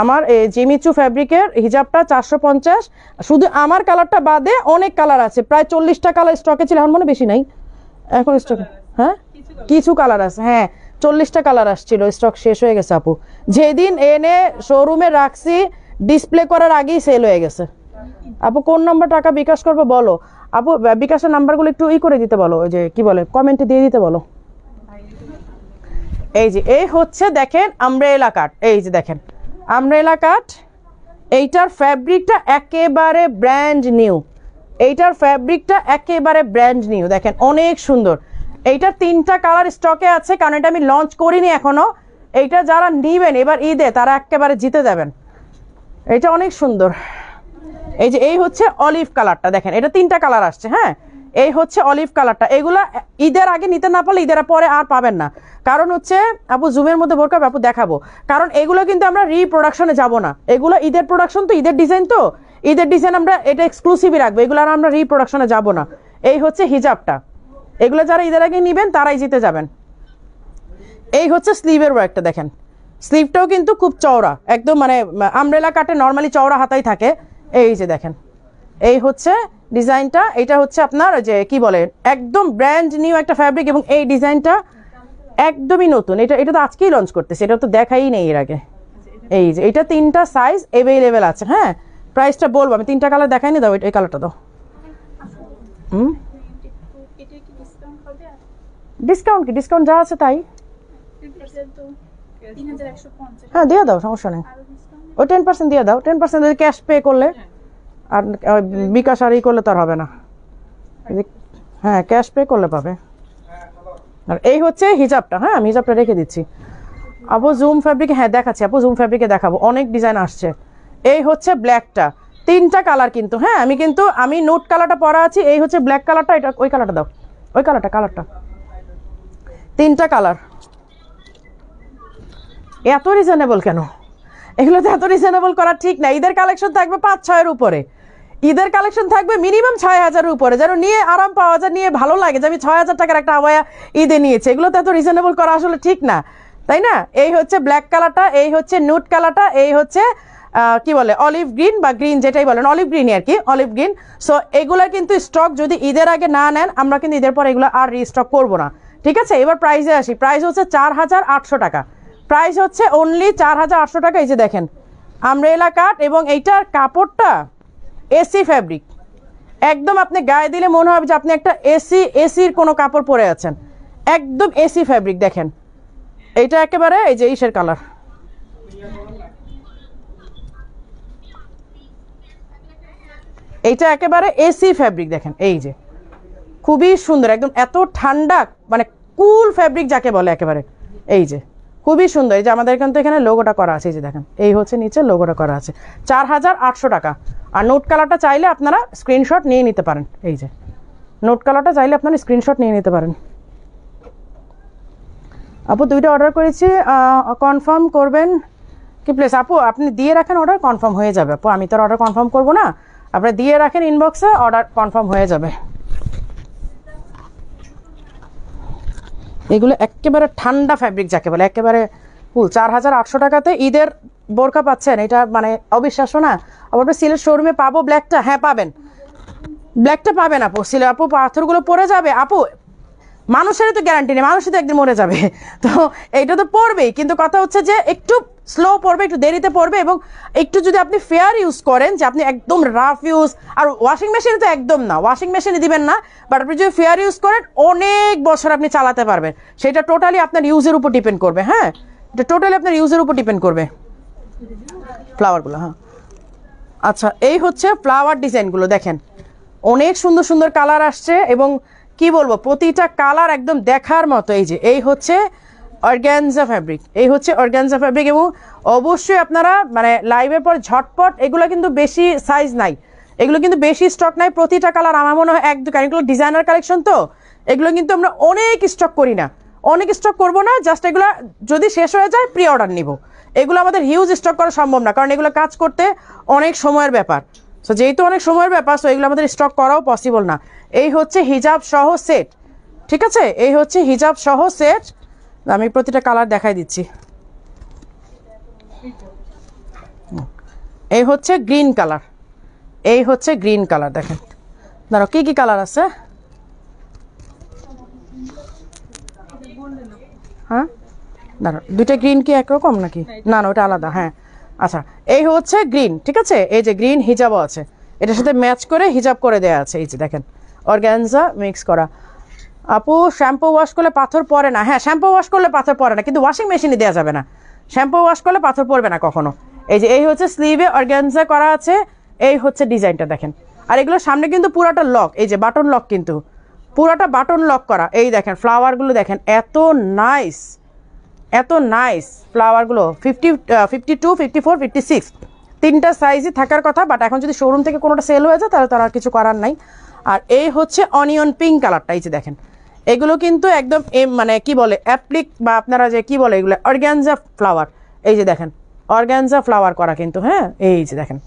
আমার জিমিচু ফ্যাব্রিকের হিজাবটা 450, শুধু আমার কালারটা বাদে অনেক কালার আছে, প্রায় 40টা কালার স্টকে ছিল, এখন মনে বেশি নাই এখন স্টকে। হ্যাঁ কিছু কালার আছে, হ্যাঁ 40টা কালার আসছিল, স্টক শেষ হয়ে গেছে আপু। যেদিন এনে শোরুমে রাখছি ডিসপ্লে করার আগেই সেল হয়ে গেছে। আপু কোন নাম্বার টাকা বিকাশ করবো বলো? আপু বিকাশের নাম্বারগুলো একটু করে দিতে বলো, ওই যে কি বলে কমেন্টে দিয়ে দিতে বলো। এই যে এই হচ্ছে দেখেন আমব্রেলা কাট, এই যে দেখেন আমব্রেলা কাট, এইটার ফ্যাব্রিকটা একেবারে ব্র্যান্ড নিউ, এইটার ফ্যাব্রিকটা একেবারে ব্র্যান্ড নিউ, দেখেন অনেক সুন্দর। এইটার 3টা কালার স্টকে আছে, কারণ এটা আমি লঞ্চ করিনি এখনো। এইটা যারা নিবেন এবার ঈদে তারা একেবারে জিতে যাবেন, এটা অনেক সুন্দর। এই যে এই হচ্ছে অলিভ কালারটা, দেখেন এটা 3টা কালার আসছে। হ্যাঁ এই হচ্ছে অলিভ কালারটা, এগুলা ঈদের আগে নিতে না পারলে ঈদের পরে আর পাবেন না, কারণ হচ্ছে আপু জুমের মধ্যে বোরকা আপু দেখাবো, কারণ এগুলো কিন্তু আমরা রিপ্রোডাকশনে যাব না, এগুলো ঈদের প্রোডাকশন, তো ঈদের ডিজাইন, তো ঈদের ডিজাইন আমরা এটা এক্সক্লুসিভই রাখবো, এগুলো আর আমরা রিপ্রোডাকশনে যাব না। এই হচ্ছে হিজাবটা, এগুলো যারা ঈদের আগে নিবেন তারাই জিতে যাবেন। এই হচ্ছে স্লিভের ওয়ার্কটা, দেখেন স্লিভটাও কিন্তু খুব চওড়া, একদম মানে আমব্রেলা কাটে নর্মালি চওড়া হাতাই থাকে। এই যে দেখেন এই হচ্ছে ডিজাইনটা, এটা হচ্ছে আপনার যে কি বলে একদম ব্র্যান্ড নিউ একটা ফ্যাব্রিক, এবং এই ডিজাইনটা একদমই নতুন, এটা তো আজকেই লঞ্চ করতেছে, এটা তো দেখাই নেই এর আগে। এই যে এটা 3টা সাইজ অ্যাভেলেবেল আছে। হ্যাঁ প্রাইসটা বলবো আমি, 3টা কালার দেখাই নি, দাও এই কালারটা দাও। ডিসকাউন্ট কি, ডিসকাউন্ট যা আছে তাই। হ্যাঁ দিয়ে দাও, সমস্যা নেই, ওই 10% দিয়ে দাও, 10% ক্যাশ পে করলে, আর বিকাশ আর করলে তো আর হবে না। হ্যাঁ ক্যাশ পে করলে পাবে। আর এই হচ্ছে হিজাবটা, হ্যাঁ আমি হিজাবটা রেখে দিচ্ছি। আপু জুম ফ্যাব্রিকে, হ্যাঁ দেখাচ্ছি আপু, জুম ফ্যাব্রিকে দেখাবো, অনেক ডিজাইন আসছে। এই হচ্ছে ব্ল্যাকটা, 3টা কালার কিন্তু, হ্যাঁ আমি নোট কালারটা পরা আছি। এই হচ্ছে ব্ল্যাক কালারটা, এটা ওই কালারটা দাও, ওই কালারটা 3টা কালার। এত রিজনেবল কেন? এগুলো তো এত রিজনেবল করা ঠিক না। ঈদের কালেকশন থাকবে 5-6 উপরে, ঈদের কালেকশন থাকবে মিনিমাম 6000 উপরে, যেন নিয়ে আরাম পাওয়া যায়, নিয়ে ভালো লাগে যে আমি 6000 টাকার একটা আবায়া ঈদে নিয়েছি। এগুলো তো এত রিজনেবল করা আসলে ঠিক না, তাই না? এই হচ্ছে ব্ল্যাক কালারটা, এই হচ্ছে নুট কালারটা, এই হচ্ছে কি বলে অলিভ গ্রিন বা গ্রিন যেটাই বলেন, অলিভ গ্রিনই আর কি, অলিভ গ্রিন। সো এগুলোর কিন্তু স্টক যদি ঈদের আগে না নেন আমরা কিন্তু ঈদের পর এগুলো আর রিস্টক করবো না, ঠিক আছে? এবার প্রাইসে আসি, প্রাইস হচ্ছে 4800 টাকা, প্রাইস হচ্ছে অনলি 4800 টাকা। এই যে দেখেন আমব্রেলা কাট, এবং এইটার কাপড়টা এসি ফ্যাব্রিক, একদম আপনি গায়ে দিলে মনে হবে যে আপনি একটা এসির কোনো কাপড় পরে আছেন, একদম এসি ফ্যাব্রিক। দেখেন এইটা একেবারে এই যে ইসের কালার, এইটা একেবারে এসি ফ্যাব্রিক, দেখেন এই যে খুবই সুন্দর, একদম এত ঠান্ডা, মানে কুল ফ্যাব্রিক যাকে বলে একেবারে। এই যে খুবই সুন্দর, এই যে আমাদের কিন্তু এখানে লোগোটা করা আছে, এই যে দেখেন এই হচ্ছে নিচে লোগোটা করা আছে। 4800 টাকা। আর নোট কালারটা চাইলে আপনারা স্ক্রিনশট নিয়ে নিতে পারেন। এই যে নোট কালারটা চাইলে আপনারা স্ক্রিনশট নিয়ে নিতে পারেন। আপু দুইটা অর্ডার করেছি, কনফার্ম করবেন কি প্লিজ? আপু আপনি দিয়ে রাখেন, অর্ডার কনফার্ম হয়ে যাবে। আপু আমি তো অর্ডার কনফার্ম করবো না, আপনি দিয়ে রাখেন ইনবক্সে, অর্ডার কনফার্ম হয়ে যাবে। এগুলো একেবারে ঠান্ডা ফ্যাব্রিক যাকে বলে, একেবারে ফুল। 4800 টাকাতে ঈদের বোরকা পাচ্ছেন, এটা মানে অবিশ্বাস্য না? আবার সিলেট শোরুমে পাবো ব্ল্যাকটা? হ্যাঁ পাবেন, ব্ল্যাকটা পাবেন আপু। সিলেট আপু পাথরগুলো পরে যাবে আপু, মানুষেরই তো গ্যারান্টি নেই, মানুষই তো একদিন মরে যাবে, তো এইটা তো পড়বেই। কিন্তু কথা হচ্ছে যে একটু স্লো পড়বে, একটু দেরিতে পড়বে, এবং একটু যদি আপনি ফেয়ার ইউজ করেন, যে আপনি একদম রাফ ইউজ, আর ওয়াশিং মেশিনে তো একদম না, ওয়াশিং মেশিনে দিবেন না, বাট আপনি যদি ফেয়ার ইউজ করেন অনেক বছর আপনি চালাতে পারবেন। সেটা টোটালি আপনার ইউজের উপর ডিপেন্ড করবে। হ্যাঁ, এটা টোটালি আপনার ইউজের উপর ডিপেন্ড করবে। ফ্লাওয়ারগুলো, হ্যাঁ আচ্ছা, এই হচ্ছে ফ্লাওয়ার ডিজাইনগুলো দেখেন, অনেক সুন্দর সুন্দর কালার আসছে, এবং কি বলবো, প্রতিটা কালার একদম দেখার মতো। এই যে এই হচ্ছে অর্গানজা ফ্যাব্রিক, এই হচ্ছে অর্গানজা ফ্যাব্রিক। এবং অবশ্যই আপনারা মানে লাইভের পর ঝটপট, এগুলো কিন্তু বেশি সাইজ নাই, এগুলো কিন্তু বেশি স্টক নাই, প্রতিটা কালার আমার মনে হয় এক দু, কারণ এগুলো ডিজাইনার কালেকশন, তো এগুলো কিন্তু আমরা অনেক স্টক করি না, অনেক স্টক করবো না, জাস্ট এগুলো যদি শেষ হয়ে যায় প্রি অর্ডার নিব। এগুলো আমাদের হিউজ স্টক করা সম্ভব না, কারণ এগুলো কাজ করতে অনেক সময়ের ব্যাপার। সো যেহেতু অনেক সময়ের ব্যাপার, সো এগুলো আমাদের স্টক করাও পসিবল না। এই হচ্ছে হিজাব সহ সেট, ঠিক আছে, এই হচ্ছে হিজাব সহ সেট। আমি প্রতিটা কালার দেখাই দিচ্ছি। এই হচ্ছে গ্রিন কালার, এই হচ্ছে গ্রিন কালার, দেখেন দাঁড়াও কি কি কালার আছে। হ্যাঁ দাঁড়াও, দুইটা গ্রিন কি একরকম নাকি? না না, ওটা আলাদা। হ্যাঁ আচ্ছা, এই হচ্ছে গ্রিন, ঠিক আছে, এই যে গ্রিন হিজাবও আছে, এটার সাথে ম্যাচ করে হিজাব করে দেওয়া আছে। এই যে দেখেন অর্গানজা মিক্স করা। আপু শ্যাম্পু ওয়াশ করলে পাথর পড়ে না? হ্যাঁ, শ্যাম্পু ওয়াশ করলে পাথর পড়ে না, কিন্তু ওয়াশিং মেশিনে দেওয়া যাবে না, শ্যাম্পু ওয়াশ করলে পাথর পড়বে না কখনো। এই যে এই হচ্ছে স্লিভে অর্গানজা করা আছে, এই হচ্ছে ডিজাইনটা দেখেন। আর এগুলো সামনে কিন্তু পুরাটা লক, এই যে বাটন লক, কিন্তু পুরাটা বাটন লক করা। এই দেখেন ফ্লাওয়ারগুলো দেখেন, এত নাইস, এত নাইস ফ্লাওয়ারগুলো। 52, 54, 56 তিনটা সাইজই থাকার কথা, বাট এখন যদি শোরুম থেকে কোনোটা সেল হয়ে যায় তাহলে তার আর কিছু করার নাই। আর এই হচ্ছে অনিয়ন পিঙ্ক কালারটা, এই যে দেখেন এগুলো কিন্তু একদম মানে কি বলে অ্যাপ্লিক, বা আপনারা যে কি বলে এগুলো অর্গানজা ফ্লাওয়ার। এই যে দেখেন অর্গানজা ফ্লাওয়ার করা কিন্তু, হ্যাঁ এই যে দেখেন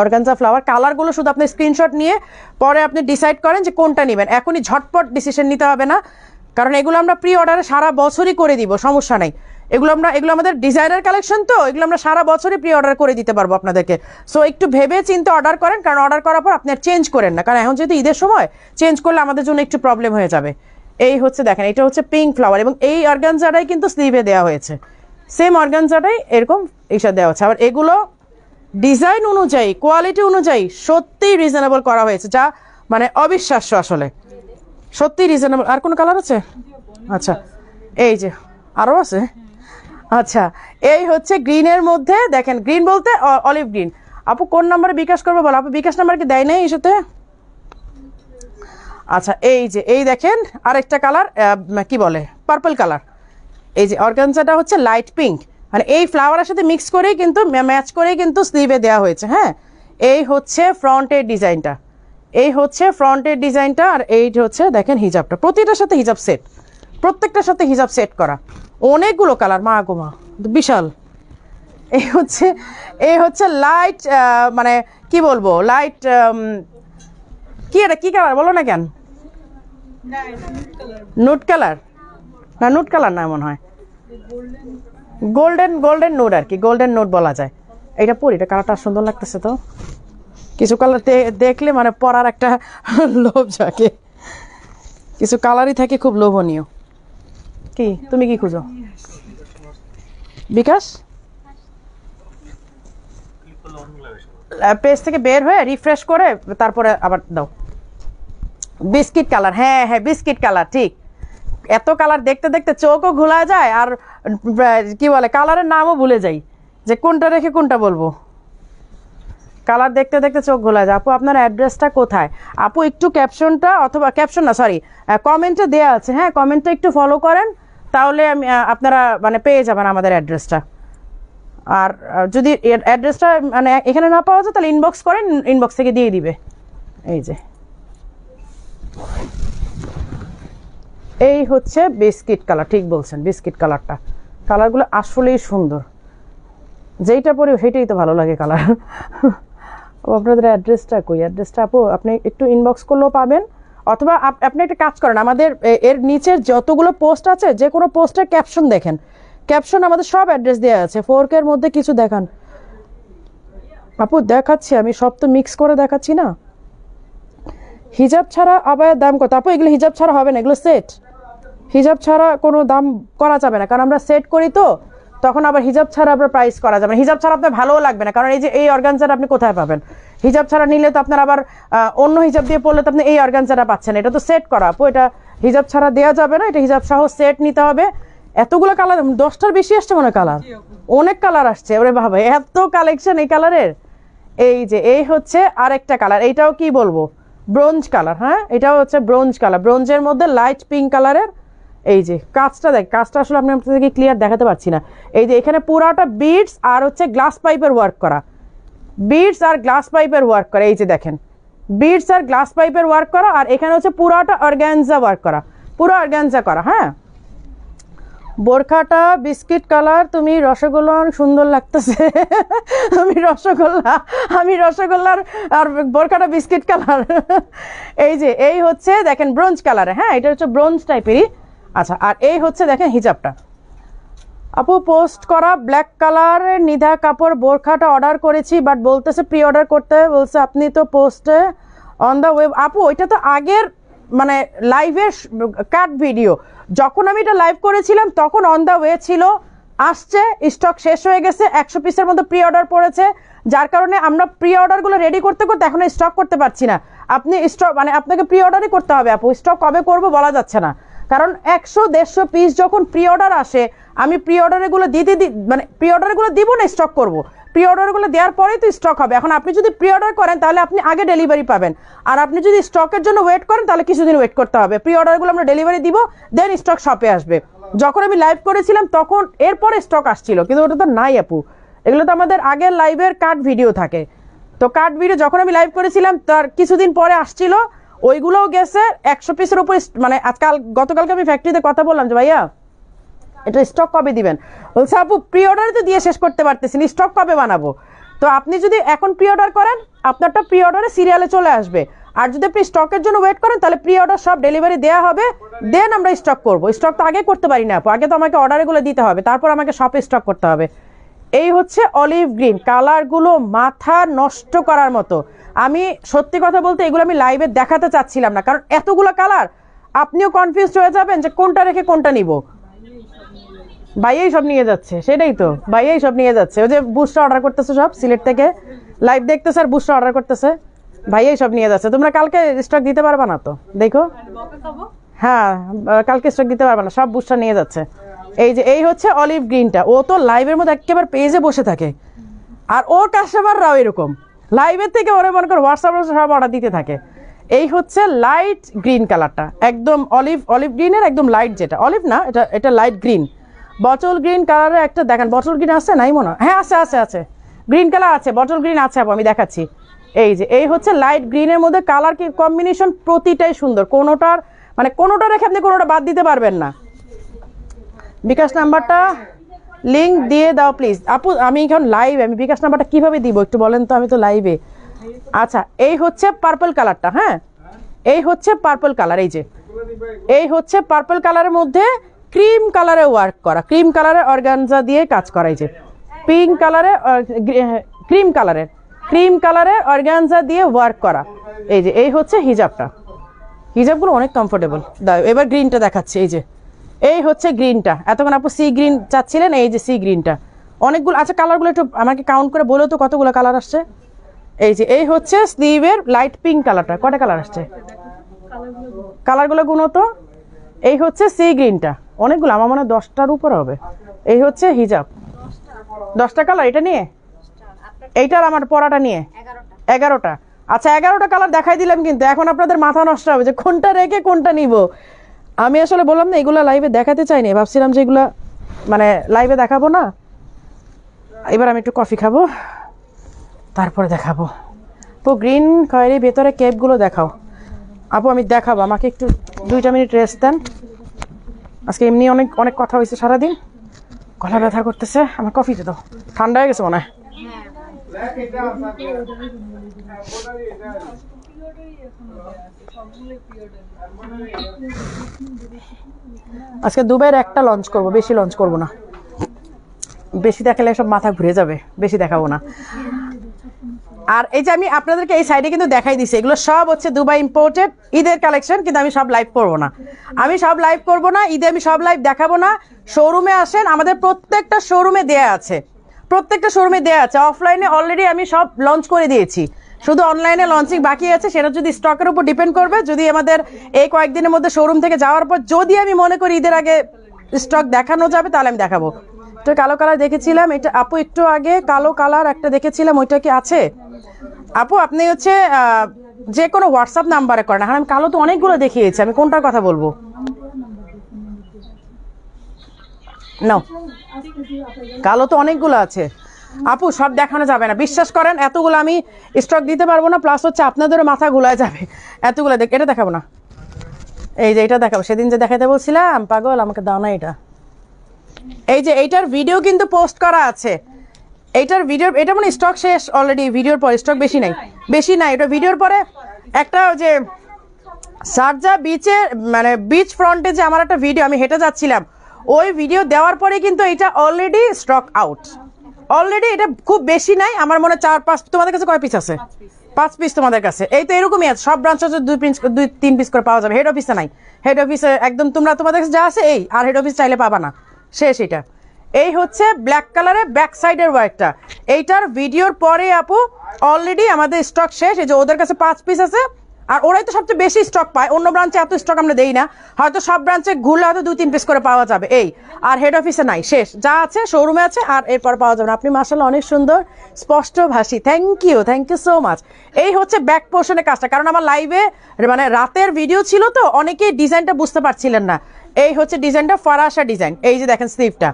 অর্গানজা ফ্লাওয়ার। কালারগুলো শুধু আপনি স্ক্রিনশট নিয়ে পরে আপনি ডিসাইড করেন যে কোনটা নেবেন, এখনই ঝটপট ডিসিশন নিতে হবে না, কারণ এগুলো আমরা প্রি অর্ডারে সারা বছরই করে দিব, সমস্যা নেই। এগুলো আমাদের ডিজাইনার কালেকশন, তো এগুলো আমরা সারা বছরই প্রি অর্ডার করে দিতে পারবো আপনাদেরকে। সো একটু ভেবে চিন্তে অর্ডার করেন, কারণ অর্ডার করার পর আপনি আর চেঞ্জ করেন না, কারণ এখন যেহেতু ঈদের সময় চেঞ্জ করলে আমাদের জন্য একটু প্রবলেম হয়ে যাবে। এই হচ্ছে দেখেন, এটা হচ্ছে পিঙ্ক ফ্লাওয়ার, এবং এই অর্গানজাটাই কিন্তু স্লিভে দেওয়া হয়েছে, সেম অর্গানজাটাই এরকম এইসব দেওয়া হচ্ছে। আবার এগুলো ডিজাইন অনুযায়ী, কোয়ালিটি অনুযায়ী সত্যিই রিজনেবল করা হয়েছে, যা মানে অবিশ্বাস্য, আসলে সত্যি রিজনেবল। আর কোনো কালার আছে? আচ্ছা এই যে আরও আছে। আচ্ছা এই হচ্ছে গ্রিনের মধ্যে দেখেন, গ্রিন বলতে অলিভ গ্রিন। আপু কোন নাম্বারে বিকাশ করবো বলো? আপু বিকাশ নাম্বার কি দেয় নাই এই সাথে? আচ্ছা এই যে এই দেখেন আরেকটা কালার, কি বলে পার্পল কালার। এই যে অর্গানজাটা হচ্ছে লাইট পিঙ্ক, মানে এই ফ্লাওয়ারের সাথে মিক্স করেই কিন্তু ম্যাচ করেই কিন্তু স্লিভে দেওয়া হয়েছে। হ্যাঁ, এই হচ্ছে ফ্রন্টের ডিজাইনটা, এই হচ্ছে ফ্রন্টের ডিজাইনটা। আর এই হচ্ছে দেখেন হিজাবটা, প্রতিটার সাথে হিজাব সেট, প্রত্যেকটার সাথে হিজাব সেট করা, অনেকগুলো কালার, মা গো মা বিশাল। এই হচ্ছে লাইট, মানে কি বলবো লাইট, কি এটা কি কালার বলো না কেন? নুট কালার না, নুট কালার না মনে হয়, গোল্ডেন নোট আর কি, গোল্ডেন নোট বলা যায়। এটা পরি, এটা কালারটা সুন্দর লাগতেছে তো, কিছু কালার দেখলে মানে পরার একটা লোভ জাগে, কিছু কালারই থাকে খুব লোভনীয়। কি তুমি কি খুঁজো? বিকাশ পেজ থেকে বের হয়ে রিফ্রেশ করে তারপরে আবার দাও। বিস্কিট কালার, হ্যাঁ হ্যাঁ বিস্কিট কালার, ঠিক। এত কালার দেখতে দেখতে চোখও ঘোলা যায়, আর কি বলে কালারের নামও ভুলে যাই যে কোনটা রেখে কোনটা বলবো। কালার দেখতে দেখতে চোখ ঘোলা যায়। আপু আপনার অ্যাড্রেসটা কোথায়? আপু একটু ক্যাপশনটা, অথবা ক্যাপশন না সরি, কমেন্টে দেওয়া আছে, হ্যাঁ কমেন্টটা একটু ফলো করেন, তাহলে আমি আপনারা মানে পেয়ে যাবেন আমাদের অ্যাড্রেসটা। আর যদি অ্যাড্রেসটা মানে এখানে না পাওয়া যায় তাহলে ইনবক্স করেন, ইনবক্স থেকে দিয়ে দিবে। এই যে এই হচ্ছে বিস্কিট কালার, ঠিক বলছেন বিস্কিট কালারটা। কালারগুলো আসলেই সুন্দর, যেইটা পরে সেটাই তো ভালো লাগে কালার। আপনাদের অ্যাড্রেসটা কই? অ্যাড্রেসটা আপু আপনি একটু ইনবক্স করলেও পাবেন, অথবা আপনি একটা কাজ করেন, আমাদের এর নিচের যতগুলো পোস্ট আছে যে কোনো পোস্টের ক্যাপশন দেখেন, ক্যাপশন আমাদের সব অ্যাড্রেস দেওয়া আছে। 4K এর মধ্যে কিছু দেখান আপু। দেখাচ্ছি আমি, সব তো মিক্স করে দেখাচ্ছি না। হিজাব ছাড়া আবায়ের দাম কত? আপু এগুলো হিজাব ছাড়া হবে না, এগুলো সেট। হিজাব ছাড়া কোনো দাম করা যাবে না, কারণ আমরা সেট করি তো, তখন আবার হিজাব ছাড়া আবার প্রাইস করা যাবে না। হিজাব ছাড়া আপনার ভালোও লাগবে না, কারণ এই যে এই অর্গানজাটা আপনি কোথায় পাবেন? হিজাব ছাড়া নিলে তো আপনার আবার অন্য হিজাব দিয়ে পড়লে তো আপনি এই অর্গানজাটা পাচ্ছেন। এটা তো সেট করা আপু, এটা হিজাব ছাড়া দেওয়া যাবে না, এটা হিজাব সহ সেট নিতে হবে। এতগুলো কালার, 10টার বেশি আসছে মনে হয় কালার, অনেক কালার আসছে। ওরে বাবা এত কালেকশন এই কালারের। এই যে এই হচ্ছে আরেকটা কালার, এইটাও কি বলবো ব্রোঞ্জ কালার, হ্যাঁ এটাও হচ্ছে ব্রোঞ্জ কালার, ব্রোঞ্জের মধ্যে লাইট পিঙ্ক কালারের। এই যে কাজটা দেখ, কাজটা আসলে আমি আপনাদেরকে ক্লিয়ার দেখাতে পারছি না। এই যে এখানে পুরাটা বিডস আর হচ্ছে গ্লাস পাইপের ওয়ার্ক করা, বিডস আর গ্লাস পাইপের ওয়ার্ক করা। এই যে দেখেন বিডস আর গ্লাস পাইপের ওয়ার্ক করা, আর এখানে হচ্ছে পুরাটা অর্গানজা ওয়ার্ক করা, পুরো অর্গানজা করা। হ্যাঁ বোরখাটা বিস্কিট কালার, তুমি রসগোল্লা সুন্দর লাগতেছে। আমি রসগোল্লার, আর বোরখাটা বিস্কিট কালার। এই যে এই হচ্ছে দেখেন ব্রোঞ্জ কালারে, হ্যাঁ এটা হচ্ছে ব্রোঞ্জ টাইপেরই। আচ্ছা আর এই হচ্ছে দেখেন হিজাবটা। আপু পোস্ট করা ব্ল্যাক কালারের নিধা কাপড় বোরখাটা অর্ডার করেছি, বাট বলতেছে প্রি অর্ডার করতে বলছে। আপনি তো পোস্টে অন দ্য ওয়েব। আপু ওইটা তো আগের মানে লাইভের কাট ভিডিও, যখন আমি এটা লাইভ করেছিলাম তখন অন দ্য ওয়ে ছিল, আসছে, স্টক শেষ হয়ে গেছে, 100 পিসের মতো প্রি অর্ডার পড়েছে, যার কারণে আমরা প্রি অর্ডারগুলো রেডি করতে করতে এখন স্টক করতে পারছি না। আপনি স্টক মানে আপনাকে প্রি অর্ডারই করতে হবে আপু, স্টক কবে করবো বলা যাচ্ছে না, কারণ 100-150 পিস যখন প্রি অর্ডার আসে, আমি প্রি অর্ডারগুলো মানে প্রি অর্ডারগুলো দিব না, স্টক করব। প্রি অর্ডারগুলো দেওয়ার পরেই তো স্টক হবে। এখন আপনি যদি প্রি অর্ডার করেন তাহলে আপনি আগে ডেলিভারি পাবেন, আর আপনি যদি স্টকের জন্য ওয়েট করেন তাহলে কিছুদিন ওয়েট করতে হবে। প্রি অর্ডারগুলো আমরা ডেলিভারি দিব, দেন স্টক শপে আসবে। যখন আমি লাইভ করেছিলাম তখন এরপরে স্টক আসছিল, কিন্তু ওটা তো নাই আপু। এগুলো তো আমাদের আগের লাইভের কাট ভিডিও থাকে, তো কাট ভিডিও যখন আমি লাইভ করেছিলাম তার কিছুদিন পরে আসছিল, ওইগুলোও গেছে 100 পিসের উপর। মানে আজকাল গতকালকে আমি ফ্যাক্টরিতে কথা বললাম যে ভাইয়া এটা স্টক কবে দিবেন, বলছে আপু প্রি অর্ডারে তো দিয়ে শেষ করতে পারতেছি না, স্টক কবে বানাবো। তো আপনি যদি এখন প্রি অর্ডার করেন আপনারটা প্রি অর্ডারে সিরিয়ালে চলে আসবে, আর যদি আপনি স্টকের জন্য ওয়েট করেন তাহলে প্রি অর্ডার সব ডেলিভারি দেওয়া হবে, দেন আমরা স্টক করবো। স্টক তো আগে করতে পারি না আপু, আগে তো আমাকে অর্ডারগুলো দিতে হবে, তারপর আমাকে শপে স্টক করতে হবে। এই হচ্ছে অলিভ গ্রিন কালারগুলো, মাথা নষ্ট করার মতো। আমি সত্যি কথা বলতে এগুলো আমি লাইভে দেখাতে চাচ্ছিলাম না, কারণ এতগুলো কালার আপনিও কনফিউজড হয়ে যাবেন যে কোনটা রেখে কোনটা নিব। ভাইয়াই সব নিয়ে যাচ্ছে, সেটাই তো ভাইয়াই সব নিয়ে যাচ্ছে। ওই যে বুস্টটা অর্ডার করতেছে সব সিলেট থেকে, লাইভ দেখতেছে আর বুস্টটা অর্ডার করতেছে, ভাইয়াই সব নিয়ে যাচ্ছে। তোমরা কালকে স্টক দিতে পারবা না তো দেখো, হ্যাঁ কালকে স্টক দিতে পারবা না, সব বুস্টটা নিয়ে যাচ্ছে। এই যে এই হচ্ছে অলিভ গ্রিনটা, ও তো লাইভের মধ্যে একেবারে পেজে বসে থাকে, আর ওর কাস্টমাররাও এরকম লাইভের থেকে ওরে মনে করে হোয়াটসঅ্যাপে সব অর্ডার দিতে থাকে। এই হচ্ছে লাইট গ্রিন কালারটা, একদম অলিভ গ্রিনের একদম লাইট, যেটা অলিভ না এটা লাইট গ্রিন, বটল গ্রিন কালারের একটা দেখেন। বটল গ্রিন আছে নাই মনে হয়, হ্যাঁ আছে গ্রিন কালার আছে, বটল গ্রিন আছে আপু, আমি দেখাচ্ছি। এই যে এই হচ্ছে লাইট গ্রিনের মধ্যে কালার কি কম্বিনেশন, প্রতিটাই সুন্দর, কোনোটার মানে কোনোটা রেখে আপনি কোনোটা বাদ দিতে পারবেন না। বিকাশ নাম্বারটা লিঙ্ক দিয়ে দাও প্লিজ আপু, আমি এখন লাইভ, আমি বিকাশ নাম্বারটা কিভাবে দিব একটু বলেন তো, আমি তো লাইভে। আচ্ছা এই হচ্ছে পার্পল কালারটা, হ্যাঁ এই হচ্ছে পার্পল কালার। এই যে এই হচ্ছে পার্পল কালারের মধ্যে ক্রিম কালারে ওয়ার্ক করা, ক্রিম কালারের অর্গানজা দিয়ে কাজ করা। এই যে পিঙ্ক কালারে ক্রিম কালারের অর্গানজা দিয়ে ওয়ার্ক করা। এই যে এই হচ্ছে হিজাবটা, হিজাবগুলো অনেক কমফোর্টেবল। এবার গ্রিনটা দেখাচ্ছি। এই যে এই হচ্ছে গ্রিনটা, এতক্ষণ আপু সি গ্রিন চাচ্ছিলেন, এই যে সি গ্রিনটা অনেকগুলো। আচ্ছা কালারগুলো একটু আমাকে কাউন্ট করে বলো তো কতগুলো কালার আসছে। এই যে এই হচ্ছে স্লিভের লাইট পিঙ্ক কালারটা, কটা কালার আসছে কালারগুলো গুনো তো। এই হচ্ছে সি গ্রিনটা, অনেকগুলো, আমার মনে হয় 10টার উপর হবে। এই হচ্ছে হিজাব, 10টা কালার এটা নিয়ে। এইটার আমার পরাটা নিয়ে 11টা। আচ্ছা 11টা কালার দেখাই দিলাম, কিন্তু এখন আপনাদের মাথা নষ্ট হবে যে কোনটা রেখে কোনটা নিব। আমি আসলে বললাম না এগুলা লাইভে দেখাতে চাইনি, ভাবছিলাম যে এগুলা মানে লাইভে দেখাবো না। এবার আমি একটু কফি খাবো, তারপরে দেখাবো। তো গ্রিন খয়েরি ভেতরে কেপগুলো দেখাও আপু। আমি দেখাবো, আমাকে একটু 2টা মিনিট রেস্ট দেন। আজকে এমনি অনেক অনেক কথা হয়েছে সারাদিন, গলা ব্যথা করতেছে। আমার কফিতে দাও, ঠান্ডা হয়ে গেছে মনে হয়। আজকে দুবাইয়ের একটা লঞ্চ করব, বেশি লঞ্চ করব না। বেশি দেখালে সব মাথা ঘুরে যাবে, বেশি দেখাবো না। আর এই যে আমি আপনাদেরকে এই সাইডে কিন্তু দেখাই দিছি, এগুলো সব হচ্ছে দুবাই ইম্পোর্টেড ঈদের কালেকশন, কিন্তু আমি সব লাইভ করব না। ঈদে আমি সব লাইভ দেখাবো না। শোরুমে আসেন, আমাদের প্রত্যেকটা শোরুমে দেয়া আছে, অফলাইনে অলরেডি আমি সব লঞ্চ করে দিয়েছি, শুধু অনলাইনে লঞ্চিং বাকি আছে। সেটা যদি স্টকের উপর ডিপেন্ড করবে, যদি আমাদের এই কয়েকদিনের মধ্যে শোরুম থেকে যাওয়ার পর যদি আমি মনে করি ঈদের আগে স্টক দেখানো যাবে তাহলে আমি দেখাবো। তো কালো কালার দেখেছিলাম, এটা আপু একটু আগে কালো কালার একটা দেখেছিলাম, ওইটা কি আছে আপু? আপনি হচ্ছে যে কোনো হোয়াটসঅ্যাপ নাম্বারে করেন। এখন আমি কালো তো অনেকগুলো দেখিয়েছি, আমি কোনটার কথা বলবো? না, কালো তো অনেকগুলো আছে আপু, সব দেখানো যাবে না, বিশ্বাস করেন। এতগুলো আমি স্টক দিতে পারবো না, প্লাস হচ্ছে আপনাদেরও মাথা ঘুলায় যাবে এতগুলো। এটা দেখাবো না, এই যে এটা দেখাবো। সেদিন যে দেখাতে বলছিলাম, পাগল আমাকে দাও না এটা। এই যে এইটার ভিডিও কিন্তু পোস্ট করা আছে, এইটার ভিডিও, এটা মানে স্টক শেষ অলরেডি। ভিডিওর পরে স্টক বেশি নাই। এটা ভিডিওর পরে একটা যে শারজা বিচে মানে বিচ ফ্রন্টে যে আমার একটা ভিডিও, আমি হেঁটে যাচ্ছিলাম, ওই ভিডিও দেওয়ার পরে কিন্তু এটা অলরেডি স্টক আউট। অলরেডি এটা খুব বেশি নাই, আমার মনে 4-5। তোমাদের কাছে কয় পিস আছে? 5 পিস তোমাদের কাছে। এই তো এরকমই আছে, সব ব্রাঞ্চ আছে 2-3 পিস করে পাওয়া যাবে। হেড অফিসে নাই, হেড অফিসে একদম তোমাদের কাছে যা আছে এই, আর হেড অফিস চাইলে পাবা না, শেষ। এটা এই হচ্ছে ব্ল্যাক কালারের ব্যাক সাইডের ওয়ার্কটা। এইটার ভিডিওর পরে আপু অলরেডি আমাদের স্টক শেষ। এই যে ওদের কাছে 5 পিস আছে, আর ওরাই তো সবচেয়ে বেশি স্টক পায়, অন্য ব্রাঞ্চে এত স্টক আমরা দেই না। হয়তো সব ব্রাঞ্চে ঘুরলে হয়তো 2-3 পিস করে পাওয়া যাবে এই, আর হেড অফিসে নাই, শেষ। যা আছে শোরুমে আছে, আর এরপর পাওয়া যাবে না। আপনি মাশাআল্লাহ অনেক সুন্দর স্পষ্ট ভাষী, থ্যাংক ইউ সো মাচ। এই হচ্ছে ব্যাক পোর্শনের কাজটা, কারণ আমার লাইভে মানে রাতের ভিডিও ছিল তো অনেকেই ডিজাইনটা বুঝতে পারছিলেন না। এই হচ্ছে ডিজাইনটা, ফরাসা ডিজাইন। এই যে দেখেন স্লিভটা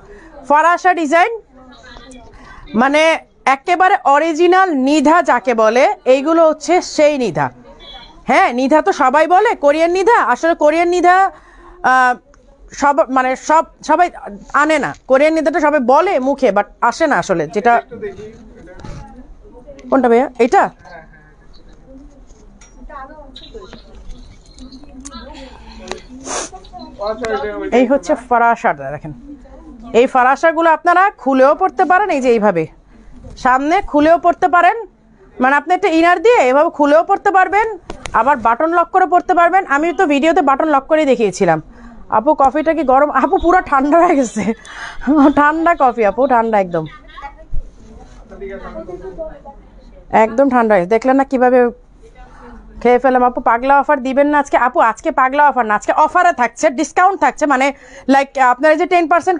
ফরাসা ডিজাইন, মানে একেবারে অরিজিনাল নিধা যাকে বলে, এইগুলো হচ্ছে সেই নিধা। হ্যাঁ, নিধা তো সবাই বলে, কোরিয়ান নিধা। আসলে কোরিয়ান নিধা সব মানে সবাই আনে না। কোরিয়ান নিধাটা সবাই বলে মুখে, বাট আসে না আসলে। যেটা কোনটা ভাইয়া? এইটা এই হচ্ছে ফরাসাটা। দেখেন এই ফরাসাগুলো আপনারা খুলেও পড়তে পারেন, এই যে এইভাবে সামনে খুলেও পড়তে পারেন, মানে আপনি একটা ইনার দিয়ে এভাবে খুলেও পড়তে পারবেন, আবার বাটন লক করে পড়তে পারবেন। আমি তো ভিডিওতে বাটন লক করে দেখিয়েছিলাম। আপু কফিটা কি গরম? আপু পুরো ঠান্ডা হয়ে গেছে, ঠান্ডা কফি আপু, ঠান্ডা একদম একদম ঠান্ডা হয়ে। দেখলেন না কিভাবে খেয়ে ফেলাম। আপু পাগলা অফার দিবেন না আজকে? আপু আজকে পাগলা অফার না, আজকে অফারে থাকছে, ডিসকাউন্ট থাকছে। মানে লাইক আপনারা যে 10%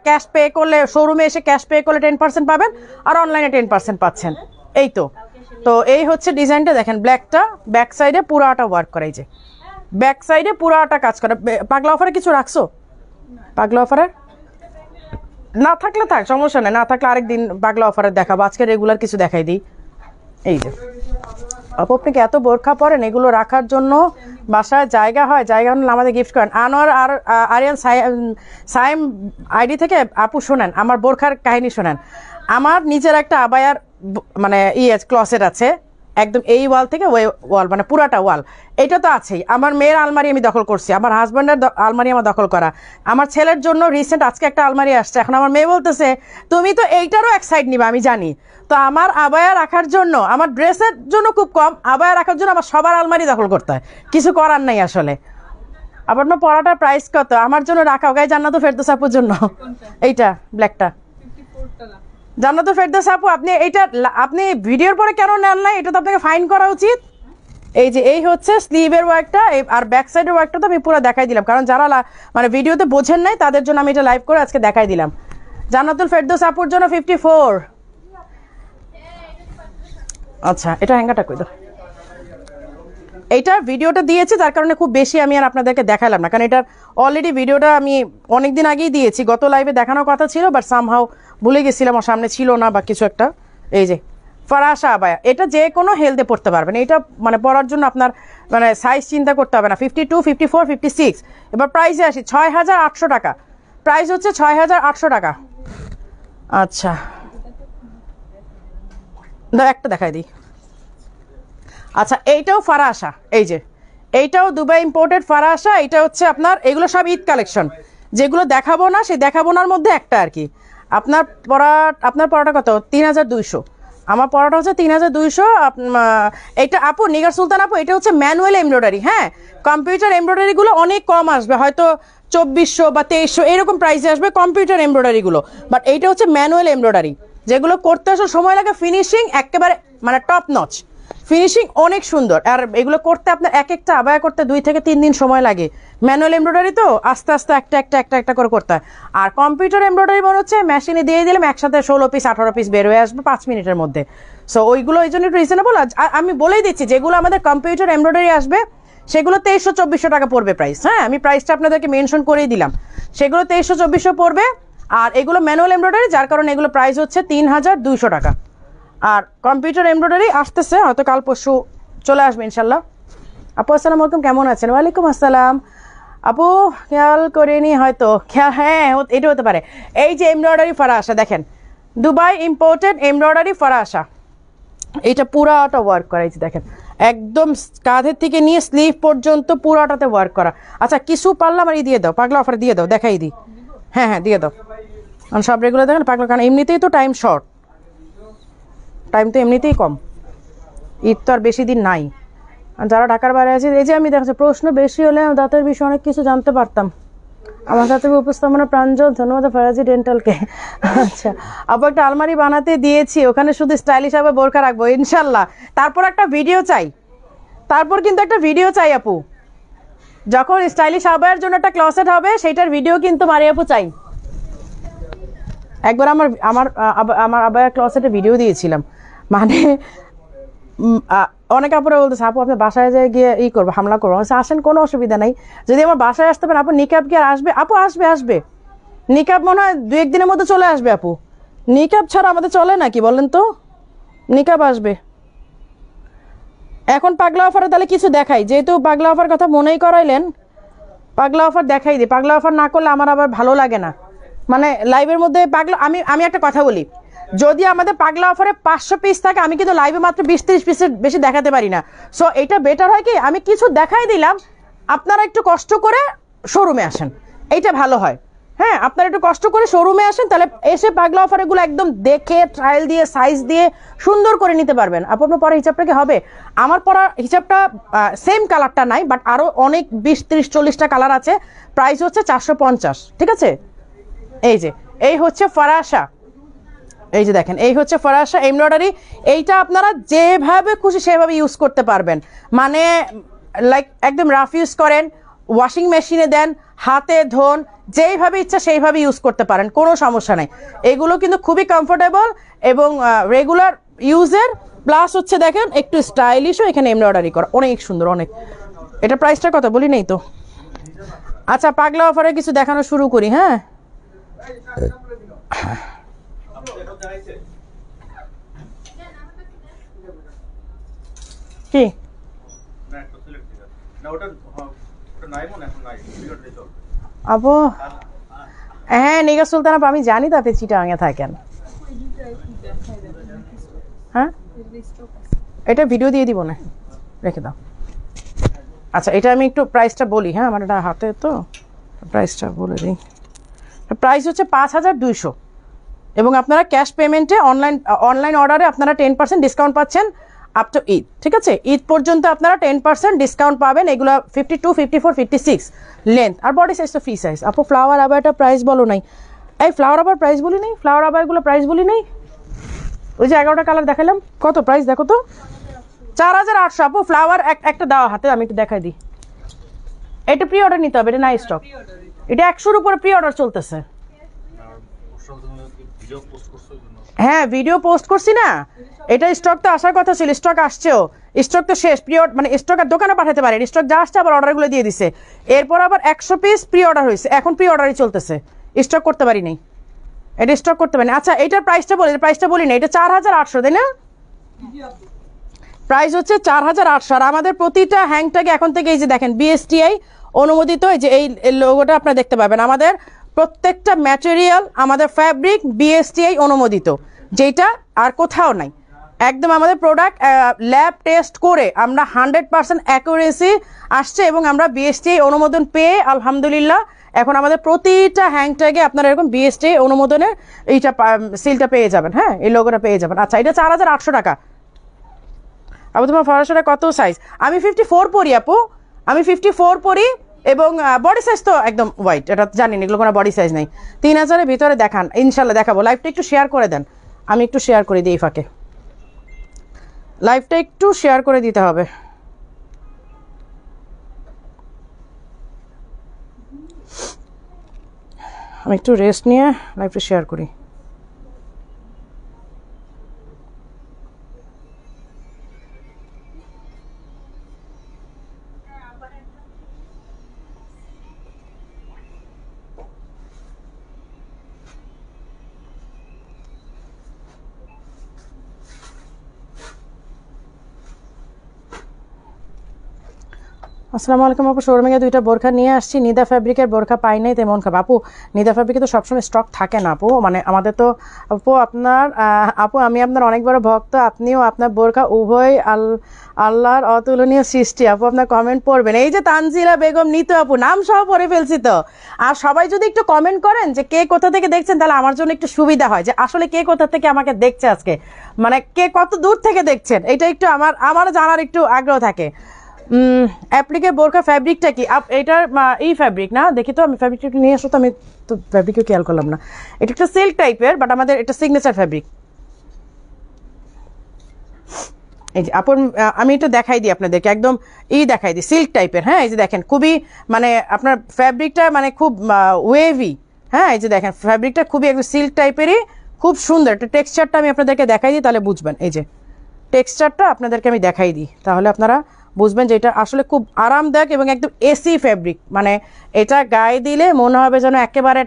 ক্যাশ পে করলে, শোরুমে এসে ক্যাশ পে করলে 10% পাবেন, আর অনলাইনে 10% পাচ্ছেন। এই তো এই হচ্ছে ডিজাইনটা। দেখেন ব্ল্যাকটা ব্যাক সাইডে পুরাটা ওয়ার্ক করা, এই যে ব্যাক সাইডে পুরাটা কাজ করে। পাগলা অফারে কিছু রাখছো? পাগলা অফারে না থাকলে থাক, সমস্যা নেই, না থাকলে আরেকদিন পাগলা অফারে দেখাবো। আজকে রেগুলার কিছু দেখাই দিই। এই যে আপু আপনি কি এত বোরখা পরেন? এগুলো রাখার জন্য বাসায় জায়গা হয়? জায়গা হলে আমাদের গিফট করেন। আনোয়ার আর আরিয়ান সাইম আইডি থেকে আপু শোনেন, আমার বোরখার কাহিনী শোনেন। আমার নিজের একটা আবায়ার মানে ক্লসেট আছে, একদম এই ওয়াল থেকে ওই ওয়াল, মানে পুরাটা ওয়াল। এটা তো আছেই। আমার মেয়ের আলমারি আমি দখল করছি, আমার হাজব্যান্ডের আলমারি আমার দখল করা, আমার ছেলের জন্য রিসেন্ট আজকে একটা আলমারি আসছে। এখন আমার মেয়ে বলতেছে তুমি তো এইটারও এক সাইড নিবা, আমি জানি। তো আমার আবায়া রাখার জন্য, আমার ড্রেসের জন্য খুব কম, আবায়া রাখার জন্য আমার সবার আলমারি দখল করতে হয়, কিছু করার নাই আসলে। আবার না পরাটার প্রাইস কত? আমার জন্য রাখা গায়ে জান্নাতুল ফেরদৌস আপুর জন্য, এইটা ব্ল্যাকটা জান্নাতুল ফেরদৌস আপু। আপনি এইটা আপনি ভিডিওর পরে কেন নেন নাই? এটা তো আপনাকে ফাইন করা উচিত। এই যে এই হচ্ছে স্লিভের ওয়ার্কটা, আর ব্যাক সাইডের ওয়ার্কটা তো আমি পুরো দেখাই দিলাম, কারণ যারা মানে ভিডিওতে বোঝেন নাই তাদের জন্য আমি এটা লাইভ করে আজকে দেখাই দিলাম। জান্নাতুল ফেরদৌস আপুর জন্য 54। আচ্ছা এটা হ্যাঙ্গারটা কই দাও। এইটার ভিডিওটা দিয়েছি যার কারণে খুব বেশি আমি আর আপনাদেরকে দেখালাম না, কারণ এটার অলরেডি ভিডিওটা আমি অনেকদিন আগেই দিয়েছি, গত লাইভে দেখানোর কথা ছিল, বাট সামহাও ভুলে গেছিলাম, আমার সামনে ছিল না বা কিছু একটা। এই যে ফরাসা আবায়া, এটা যে কোনো হেলথে পড়তে পারবেন, এটা মানে পরার জন্য আপনার মানে সাইজ চিন্তা করতে হবে না। 52, 54, 56। এবার প্রাইসে আসি, 6,800 টাকা প্রাইস হচ্ছে, 6,800 টাকা। আচ্ছা দাও একটা দেখাই দিই। আচ্ছা এইটাও ফারাসা, এই যে এইটাও দুবাই ইম্পোর্টেড ফারাসা, এটা হচ্ছে আপনার, এগুলো সব ঈদ কালেকশন, যেগুলো দেখাবো না সেই দেখাবোনার মধ্যে একটা আর কি। আপনার পড়াটা কত? 3,200। আমার পড়াটা হচ্ছে 3,200। এটা আপু নিগার সুলতান আপু, এটা হচ্ছে ম্যানুয়াল এমব্রয়ডারি। হ্যাঁ, কম্পিউটার এমব্রয়ডারিগুলো অনেক কম আসবে, হয়তো 2,400 বা 2,300 এরকম প্রাইসে আসবে কম্পিউটার এমব্রয়ডারিগুলো, বাট এইটা হচ্ছে ম্যানুয়াল এমব্রয়ডারি, যেগুলো করতে আসলে সময় লাগে, ফিনিশিং একেবারে মানে টপ নচ, ফিনিশিং অনেক সুন্দর। আর এগুলো করতে আপনার এক একটা আবায়া করতে 2 থেকে 3 দিন সময় লাগে, ম্যানুয়াল এমব্রয়ডারি তো আস্তে আস্তে একটা করে করতে হয়। আর কম্পিউটার এমব্রয়ডারি মনে হচ্ছে মেশিনে দিয়ে দিলাম একসাথে 16 পিস 18 পিস বের হয়ে আসবে 5 মিনিটের মধ্যে। সো ওইগুলো এই জন্য একটু রিজনেবল। আমি বলেই দিচ্ছি, যেগুলো আমাদের কম্পিউটার এমব্রয়ডারি আসবে সেগুলো 2,300-2,400 টাকা পড়বে প্রাইস। হ্যাঁ, আমি প্রাইসটা আপনাদেরকে মেনশন করেই দিলাম, সেগুলো 2,300-2,400 পড়বে। আর এগুলো ম্যানুয়াল এমব্রয়ডারি, যার কারণে এগুলো প্রাইস হচ্ছে 3,200 টাকা। আর কম্পিউটার এমব্রয়ডারি আসতেছে, হয়তো কাল পরশু চলে আসবে ইনশাল্লাহ। আপু আসসালামু আলাইকুম, কেমন আছেন? ওয়ালাইকুম আসসালাম আপু, খেয়াল করিনি হয়তো, হ্যাঁ এটা হতে পারে। এই যে এমব্রয়ডারি ফারাসা দেখেন, দুবাই ইম্পোর্টেড এমব্রয়ডারি ফারাসা, এইটা পুরাটা ওয়ার্ক করা, এই যে দেখেন একদম কাঁধের থেকে নিয়ে স্লিভ পর্যন্ত পুরাটাতে ওয়ার্ক করা। আচ্ছা কিছু পারলাম আর দিয়ে দাও, পাগলা অফার দিয়ে দাও, দেখাই দিই। হ্যাঁ হ্যাঁ দিয়ে দাও, কারণ সব রেগুলার দেখেন পাগলা, কারণ এমনিতেই তো টাইম শর্ট, টাইম তো এমনিতেই কম, ঈদ তো আর বেশি দিন নাই। আর যারা ঢাকার বাইরে আছে, এই যে আমি দেখাচ্ছি, প্রশ্ন বেশি হলে দাঁতের বিষয়ে অনেক কিছু জানতে পারতাম। আমার দাঁতের উপস্থাপনা প্রাঞ্জল, ধন্যবাদ ফারাজি ডেন্টালকে। আচ্ছা আপু একটা আলমারি বানাতে দিয়েছি, ওখানে শুধু স্টাইলিশ হবে বোরকা রাখবো ইনশাল্লাহ। তারপর একটা ভিডিও চাই, তারপর কিন্তু একটা ভিডিও চাই আপু, যখন স্টাইলিশ আবায়ের জন্য একটা ক্লসেট হবে সেইটার ভিডিও কিন্তু মারি আপু চাই। একবার আমার আবায়া ক্লসেটে ভিডিও দিয়েছিলাম, মানে অনেক আপুরা বলতেছে আপু আপনি বাসায় যায় গিয়ে করবো, হামলা করবো। আসেন, কোনো অসুবিধা নেই, যদি আমার বাসায় আসতে পারেন। আপু নিকাব কি আর আসবে? আপু আসবে নিকাব মনে হয় 2-1 দিনের মধ্যে চলে আসবে আপু। নিকাব ছাড়া আমাদের চলে নাকি বলেন তো? নিকাব আসবে। এখন পাগলা অফারে তাহলে কিছু দেখাই, যেহেতু পাগলা অফার কথা মনেই করাইলেন, পাগলা অফার দেখাই দিই। পাগলা অফার না করলে আমার আবার ভালো লাগে না, মানে লাইভের মধ্যে পাগলা। আমি একটা কথা বলি, যদি আমাদের পাগলা অফারে 500 পিস থাকে, আমি কিন্তু লাইভে মাত্র 20-30 পিসের বেশি দেখাতে পারি না। সো এটা বেটার হয় কি, আমি কিছু দেখাই দিলাম, আপনারা একটু কষ্ট করে শোরুমে আসেন, এইটা ভালো হয়। হ্যাঁ, আপনারা একটু কষ্ট করে শোরুমে আসেন, তাহলে এসে পাগলা অফারগুলো একদম দেখে ট্রায়াল দিয়ে সাইজ দিয়ে সুন্দর করে নিতে পারবেন। আপনার পরা হিসাবটা কি হবে? আমার পরা হিসাবটা সেম কালারটা নাই, বাট আরও অনেক 20-30-40টা কালার আছে। প্রাইস হচ্ছে 450, ঠিক আছে? এই হচ্ছে ফারাসা, এই যে দেখেন এই হচ্ছে ফরাসা এমব্রয়ডারি। এইটা আপনারা যেভাবে খুশি সেভাবে ইউজ করতে পারবেন, মানে লাইক একদম রাফ ইউজ করেন, ওয়াশিং মেশিনে দেন, হাতে ধোন, যেইভাবে ইচ্ছা সেইভাবে ইউজ করতে পারেন, কোনো সমস্যা নেই। এগুলো কিন্তু খুবই কমফোর্টেবল এবং রেগুলার ইউজের, প্লাস হচ্ছে দেখেন একটু স্টাইলিশও, এখানে এমব্রয়ডারি করা অনেক সুন্দর অনেক। এটা প্রাইসটা কত বলি নেই তো? আচ্ছা পাগলা অফারে কিছু দেখানো শুরু করি। হ্যাঁ কি আপু? হ্যাঁ নিগার সুলতান আপু, আমি জানি তো আপনি চিটাগাঙে থাকেন। হ্যাঁ এটা ভিডিও দিয়ে দিব না, রেখে দাও। আচ্ছা এটা আমি একটু প্রাইসটা বলি। হ্যাঁ আমার এটা হাতে তো, প্রাইসটা বলে দিই। প্রাইস হচ্ছে 5,200 এবং আপনারা ক্যাশ পেমেন্টে অনলাইন অর্ডারে আপনারা 10% ডিসকাউন্ট পাচ্ছেন আপ টু ঈদ, ঠিক আছে? ঈদ পর্যন্ত আপনারা 10% ডিসকাউন্ট পাবেন। এগুলো 52, 54, 56 লেন্থ, আর বডি সাইজ তো ফ্রি সাইজ। আপু ফ্লাওয়ার আবায়াটা প্রাইস বলো নাই? এই ফ্লাওয়ার আবার প্রাইস বলি নাই, ফ্লাওয়ার আবায়াগুলো প্রাইস বলি নাই। ওই যে 11টা কালার দেখালাম, কত প্রাইস দেখো তো? 4,800। আপু ফ্লাওয়ার একটা দেওয়া হাতে, আমি একটু দেখাই দিই। এটা প্রি অর্ডার নিতে হবে, এটা নাই স্টক, এটা 100-র উপরে প্রি অর্ডার চলতেছে। হ্যাঁ ভিডিও পোস্ট করছি না, এটা স্টক তো আসার কথা ছিল, স্টক আসছেও, স্টক তো শেষ, প্রি মানে স্টক আর দোকানে পাঠাতে পারে, স্টক যা আসছে আবার অর্ডারগুলো দিয়ে দিছে, এরপর আবার 100 পিস প্রি অর্ডার হয়েছে, এখন প্রি অর্ডারই চলতেছে, স্টক করতে পারি নাই, এটা স্টক করতে পারি। আচ্ছা এটার প্রাইসটা বলি না, এটা 4800 তাই না? প্রাইস হচ্ছে 4800। আর আমাদের প্রতিটা হ্যাংটাগে এখন থেকে এই যে দেখেন বিএসটিআই অনুমোদিত, এই যে এই লোগোটা আপনারা দেখতে পাবেন, আমাদের প্রত্যেকটা ম্যাটেরিয়াল, আমাদের ফ্যাব্রিক বিএসটিআই অনুমোদিত, যেটা আর কোথাও নাই। একদম আমাদের প্রোডাক্ট ল্যাব টেস্ট করে আমরা 100% অ্যাকুরেসি আসছে এবং আমরা বিএসটিআই অনুমোদন পেয়ে আলহামদুলিল্লাহ এখন আমাদের প্রতিটা হ্যাংট্যাগে আপনারা এরকম বিএসটিআই অনুমোদনের এইটা সিলটা পেয়ে যাবেন। হ্যাঁ এই লোগোটা পেয়ে যাবেন। আচ্ছা এটা 4800 টাকা। আপু তোমার ফরাসটা কত সাইজ? আমি 54 পরি আপু, আমি 54 পরি এবং বডি সাইজ তো একদম হোয়াইট, এটা জানি না, এগুলো কোনো বডি সাইজ নাই। 3000-এর ভিতরে দেখান, ইনশাল্লাহ দেখাবো। লাইভটা একটু শেয়ার করে দেন, আমি একটু শেয়ার করে দিই ফাঁকে, লাইভটা একটু শেয়ার করে দিতে হবে। আমি একটু রেস্ট নিয়ে লাইভটা শেয়ার করি। আসসালামু আলাইকুম আপু, শোরুমে গিয়ে 2টা বোরখা নিয়ে আসছি, নিদা ফ্যাব্রিকের বোরখা পাই নাই তেমন খারাপ। আপু নিদা ফ্যাব্রিকে তো সবসময় স্টক থাকে না আপু, মানে আমাদের তো আপু আপনার আপু আমি আপনার অনেক বড় ভক্ত, আপনিও আপনার বোরখা উভয় আল্লাহর অতুলনীয় সৃষ্টি। আপু আপনার কমেন্ট পড়বেন, এই যে তানজিলা বেগম নিতু আপু নাম সহ পড়ে ফেলছি তো। আর সবাই যদি একটু কমেন্ট করেন যে কে কোথা থেকে দেখছেন, তাহলে আমার জন্য একটু সুবিধা হয় যে আসলে কে কোথা থেকে আমাকে দেখছে আজকে, মানে কে কত দূর থেকে দেখছেন, এটা একটু আমার জানার একটু আগ্রহ থাকে। অ্যাপ্লিকের বোরখা ফ্যাব্রিকটা কি? এটার এই ফ্যাব্রিক না, দেখি তো আমি ফ্যাব্রিকটা নিয়ে আসো তো, আমি তো ফ্যাব্রিকও খেয়াল করলাম না। এটা একটা সিল্ক টাইপের, বাট আমাদের এটা সিগনেচার ফ্যাব্রিক। এই যে আপন আমি এটা দেখাই দিই আপনাদেরকে, একদম দেখাই দিই সিল্ক টাইপের। হ্যাঁ এই যে দেখেন খুবই মানে আপনার ফ্যাব্রিকটা মানে খুব ওয়েভি। হ্যাঁ এই যে দেখেন ফ্যাব্রিকটা খুবই একদম সিল্ক টাইপেরই, খুব সুন্দর। একটা টেক্সচারটা আমি আপনাদেরকে দেখাই দিই, তাহলে বুঝবেন। এই যে টেক্সচারটা আপনাদেরকে আমি দেখাই দিই, তাহলে আপনারা বুঝবেন যে এটা আসলে খুব আরামদায়ক এবং একদম এসি ফ্যাব্রিক, মানে এটা গায়ে দিলে মনে হবে যেন একেবারে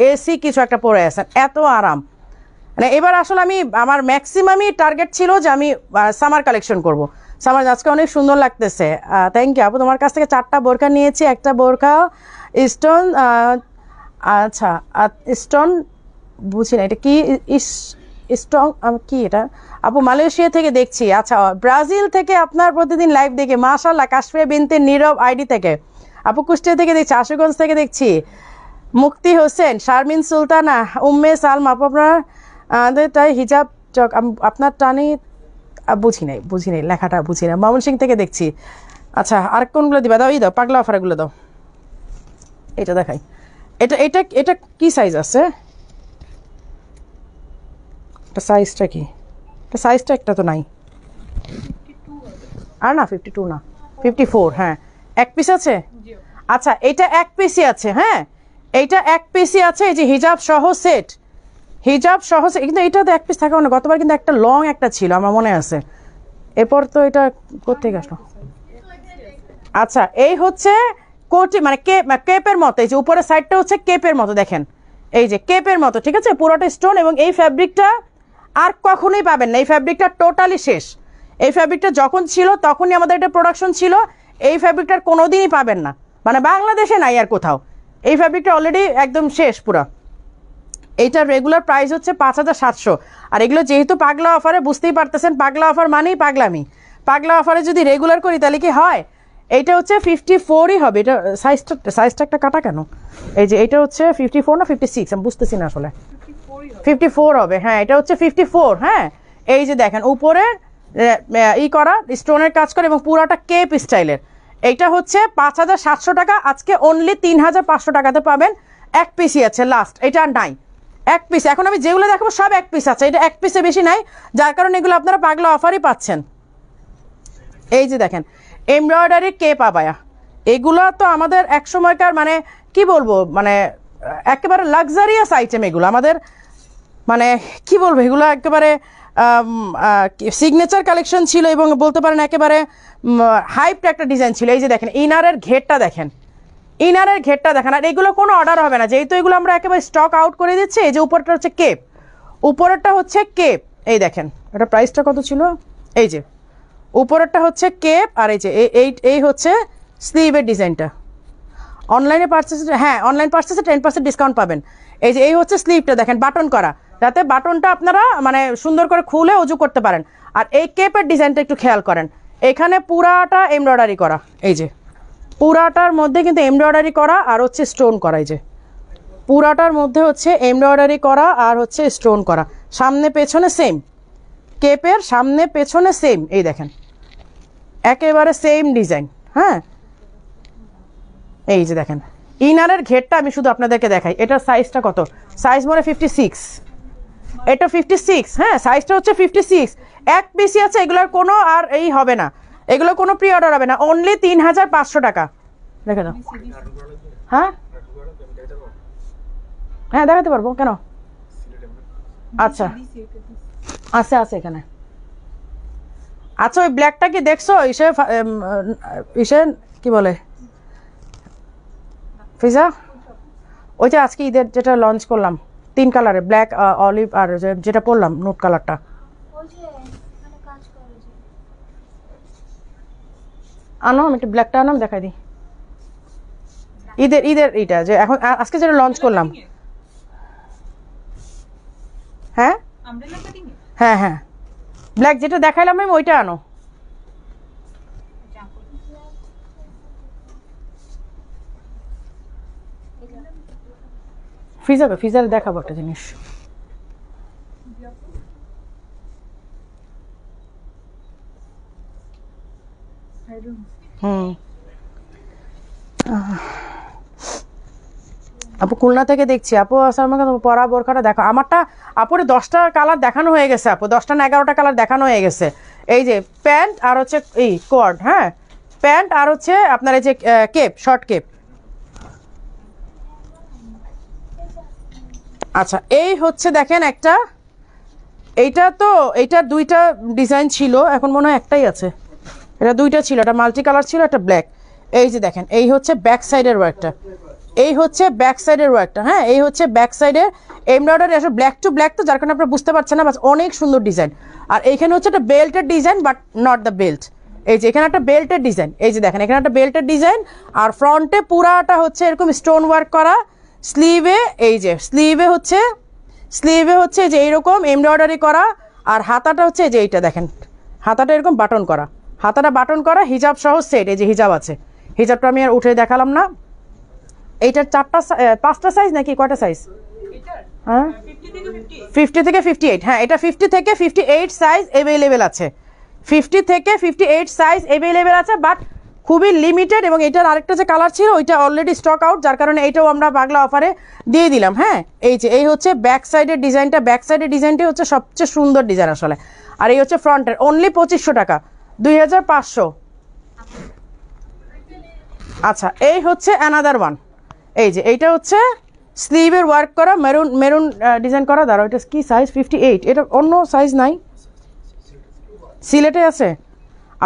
এসি কিছু একটা পরে আছেন, এত আরাম। মানে এবার আসলে আমি আমার ম্যাক্সিমামই টার্গেট ছিল যে আমি সামার কালেকশন করব। সামার আজকে অনেক সুন্দর লাগতেছে, থ্যাংক ইউ আপু। তোমার কাছ থেকে 4টা বোরখা নিয়েছি, একটা বোরখা স্টোন, আচ্ছা স্টোন বুঝি না এটা কি, স্ট্রং কি এটা আপু? মালয়েশিয়া থেকে দেখছি। আচ্ছা ব্রাজিল থেকে আপনার প্রতিদিন লাইভ দেখে মাশাআল্লাহ। কাশফিয়া বিনতে নীরব আইডি থেকে আপু, কুষ্টিয়া থেকে দেখছি, আশুগঞ্জ থেকে দেখছি, মুক্তি হোসেন, শারমিন সুলতানা, উম্মে সালমা আপু আপনার তাই হিজাব চক আপনার টানি বুঝি নাই লেখাটা বুঝি না। ময়মনসিং থেকে দেখছি। আচ্ছা আর কোনগুলো দিবা? দাও দাও পাগলা অফারগুলো দাও। এটা দেখাই, এটা এটা এটা কি সাইজ আছে? এটা সাইজটা কি? এটা সাইজটা একটা তো নাই, আর না 52 না 54। হ্যাঁ এক পিস আছে। আচ্ছা এটা এক পিসই আছে। হ্যাঁ এইটা এক পিসই আছে, এই যে হিজাব সহ সেট, হিজাব সহ সেট। কিন্তু এটা তো এক পিস থাকে না, গতবার কিন্তু একটা লং একটা ছিল আমার মনে আছে, এরপর তো এটা কোত্থেকে আসলো? আচ্ছা এই হচ্ছে কোটি মানে কেপের মতো, এই যে উপরের সাইডটা হচ্ছে কেপের মতো, দেখেন এই যে কেপের মতো, ঠিক আছে পুরোটা স্টোন। এবং এই ফ্যাব্রিকটা আর কখনোই পাবেন না, এই ফ্যাব্রিকটা টোটালি শেষ। এই ফ্যাব্রিকটা যখন ছিল তখনই আমাদের এটা প্রোডাকশন ছিল, এই ফ্যাব্রিকটার কোনোদিনই পাবেন না, মানে বাংলাদেশে নাই আর কোথাও। এই ফ্যাব্রিকটা অলরেডি একদম শেষ পুরো। এইটার রেগুলার প্রাইস হচ্ছে 5700। আর এগুলো যেহেতু পাগলা অফারে, বুঝতেই পারতেছেন পাগলা অফার মানেই পাগলামি। পাগলা অফারে যদি রেগুলার করি তাহলে কি হয়? এইটা হচ্ছে 54ই হবে। এটা সাইজটা একটা কাটা কেন? এই যে এটা হচ্ছে 54 না 56, আমি বুঝতেছি না আসলে। 54 হবে। হ্যাঁ এটা হচ্ছে 54। হ্যাঁ এই যে দেখেন উপরে করা স্টোনের কাজ করে এবং পুরাটা কেপ স্টাইলের। এইটা হচ্ছে 5700 টাকা, আজকে অনলি 3500 টাকাতে পাবেন। এক পিসই আছে লাস্ট, এটা আর নাই, এক পিস। এখন আমি যেগুলো দেখাবো সব এক পিস আছে, এটা এক পিসে বেশি নাই, যার কারণে এগুলো আপনারা পাগলা অফারই পাচ্ছেন। এই যে দেখেন এমব্রয়ডারি কেপ আবায়া, এগুলো তো আমাদের এক সময়কার মানে কি বলবো, মানে একেবারে লাক্সারিয়াস আইটেম এগুলো আমাদের, মানে কি বলবো, এগুলো একেবারে সিগনেচার কালেকশন ছিল এবং বলতে পারেন একেবারে হাইপড একটা ডিজাইন ছিল। এই যে দেখেন ইনারের ঘেরটা দেখেন, ইনারের ঘেরটা দেখেন। আর এগুলো কোনো অর্ডার হবে না, যেহেতু এগুলো আমরা একেবারে স্টক আউট করে দিচ্ছি। এই যে উপরটা হচ্ছে কেপ, উপরেরটা হচ্ছে কেপ। এই দেখেন এটা প্রাইসটা কত ছিল, এই যে উপরেরটা হচ্ছে কেপ, আর এই যে এই হচ্ছে স্লিভের ডিজাইনটা। অনলাইনে পার্চেস, হ্যাঁ অনলাইন পার্চেসে 10% ডিসকাউন্ট পাবেন। এই যে এই হচ্ছে স্লিভটা দেখেন বাটন করা, যাতে বাটনটা আপনারা মানে সুন্দর করে খুলে উজু করতে পারেন। আর এই কেপের ডিজাইনটা একটু খেয়াল করেন, এখানে পুরাটা এমব্রয়ডারি করা, এই যে পুরাটার মধ্যে কিন্তু এমব্রয়ডারি করা আর হচ্ছে স্টোন করা। এই যে পুরাটার মধ্যে হচ্ছে এমব্রয়ডারি করা আর হচ্ছে স্টোন করা, সামনে পেছনে সেম, কেপের সামনে পেছনে সেম। এই দেখেন একেবারে সেম ডিজাইন। হ্যাঁ এই যে দেখেন ইনারের ঘেরটা আমি শুধু আপনাদেরকে দেখাই। এটার সাইজটা কত, সাইজ মনে 56, এটা 56। হ্যাঁ সাইজটা হচ্ছে 56, এক পিসি আছে। এগুলোর কোনো আর এই হবে না, এগুলো কোনো প্রি অর্ডার হবে না, অনলি 3500 টাকা। দেখে দাও। হ্যাঁ হ্যাঁ দেখাতে পারবো, কেন? আচ্ছা আছে আছে এখানে। আচ্ছা ওই ব্ল্যাকটা কি দেখছো ইসে কি বলে ফিজা, ওই যে আজকে ঈদের যেটা লঞ্চ করলাম 3 কালারে, ব্ল্যাক অলিভ আর যেটা পরলাম নোট কালারটা। আনো আমি একটু ব্ল্যাকটা আনাম দেখাই দিই। ঈদের ঈদের এইটা যে এখন আজকে যেটা লঞ্চ করলাম। হ্যাঁ হ্যাঁ হ্যাঁ ব্ল্যাক যেটা দেখাইলাম আমি ওইটা আনো। ফিজারে দেখাবো একটা জিনিস। আপু খুলনা থেকে দেখছি। আপু আমাকে পরা বোরখাটা দেখো। আমারটা আপুরে 10টা কালার দেখানো হয়ে গেছে আপু, 10টা না 11টা কালার দেখানো হয়ে গেছে। এই যে প্যান্ট আর হচ্ছে এই কোয়ার্ড, হ্যাঁ প্যান্ট আর হচ্ছে আপনার এই যে কেপ, শর্ট কেপ। আচ্ছা এই হচ্ছে দেখেন একটা, এইটা তো এইটার 2টা ডিজাইন ছিল, এখন মনে হয় একটাই আছে। এটা 2টা ছিল, একটা মাল্টি কালার ছিল, একটা ব্ল্যাক। এই যে দেখেন এই হচ্ছে ব্যাক সাইডের ওয়ার্কটা, এই হচ্ছে ব্যাক সাইডের ওয়ার্কটা। হ্যাঁ এই হচ্ছে ব্যাক সাইডে এমব্রয়ডারি আসলে ব্ল্যাক টু ব্ল্যাক, তো যার কারণে আপনারা বুঝতে পারছেন না, বাস অনেক সুন্দর ডিজাইন। আর এইখানে হচ্ছে একটা বেল্টের design, but not the belt. এই যে এখানে একটা বেল্টের ডিজাইন, এই যে দেখেন এখানে একটা বেল্টের ডিজাইন, আর ফ্রন্টে পুরাটা হচ্ছে এরকম স্টোন ওয়ার্ক করা। স্লিভে এই যে স্লিভে হচ্ছে যে এইরকম এমব্রয়ডারি করা, আর হাতাটা হচ্ছে যে এইটা দেখেন হাতাটা এরকম বাটন করা, হাতাটা বাটন করা, হিজাব সহ সেট। এই যে হিজাব আছে, হিজাবটা আমি আর উঠে দেখালাম না। এইটার 5টা সাইজ নাকি কয়টা সাইজ? হ্যাঁ 50 থেকে 58। হ্যাঁ এটা 50 থেকে 58 সাইজ অ্যাভেলেবেল আছে, 50 থেকে 58 সাইজ অ্যাভেলেবেল আছে, বাট খুবই লিমিটেড। এবং এটার আরেকটা যে কালার ছিল ওইটা অলরেডি স্টক আউট, যার কারণে এইটাও আমরা বাংলা অফারে দিয়ে দিলাম। হ্যাঁ এই যে এই হচ্ছে ব্যাক সাইডের ডিজাইনটা, ব্যাক সাইডের ডিজাইনটাই হচ্ছে সবচেয়ে সুন্দর ডিজাইন আসলে। আর এই হচ্ছে ফ্রন্টের, অনলি 2500 টাকা, 2500। আচ্ছা এই হচ্ছে অ্যানাদার ওয়ান। এই যে এইটা হচ্ছে স্লিভের ওয়ার্ক করা, মেরুন ডিজাইন করা। দাঁড়াও এটা কি সাইজ? 58। এটা অন্য সাইজ নাই, সিলেটে আছে।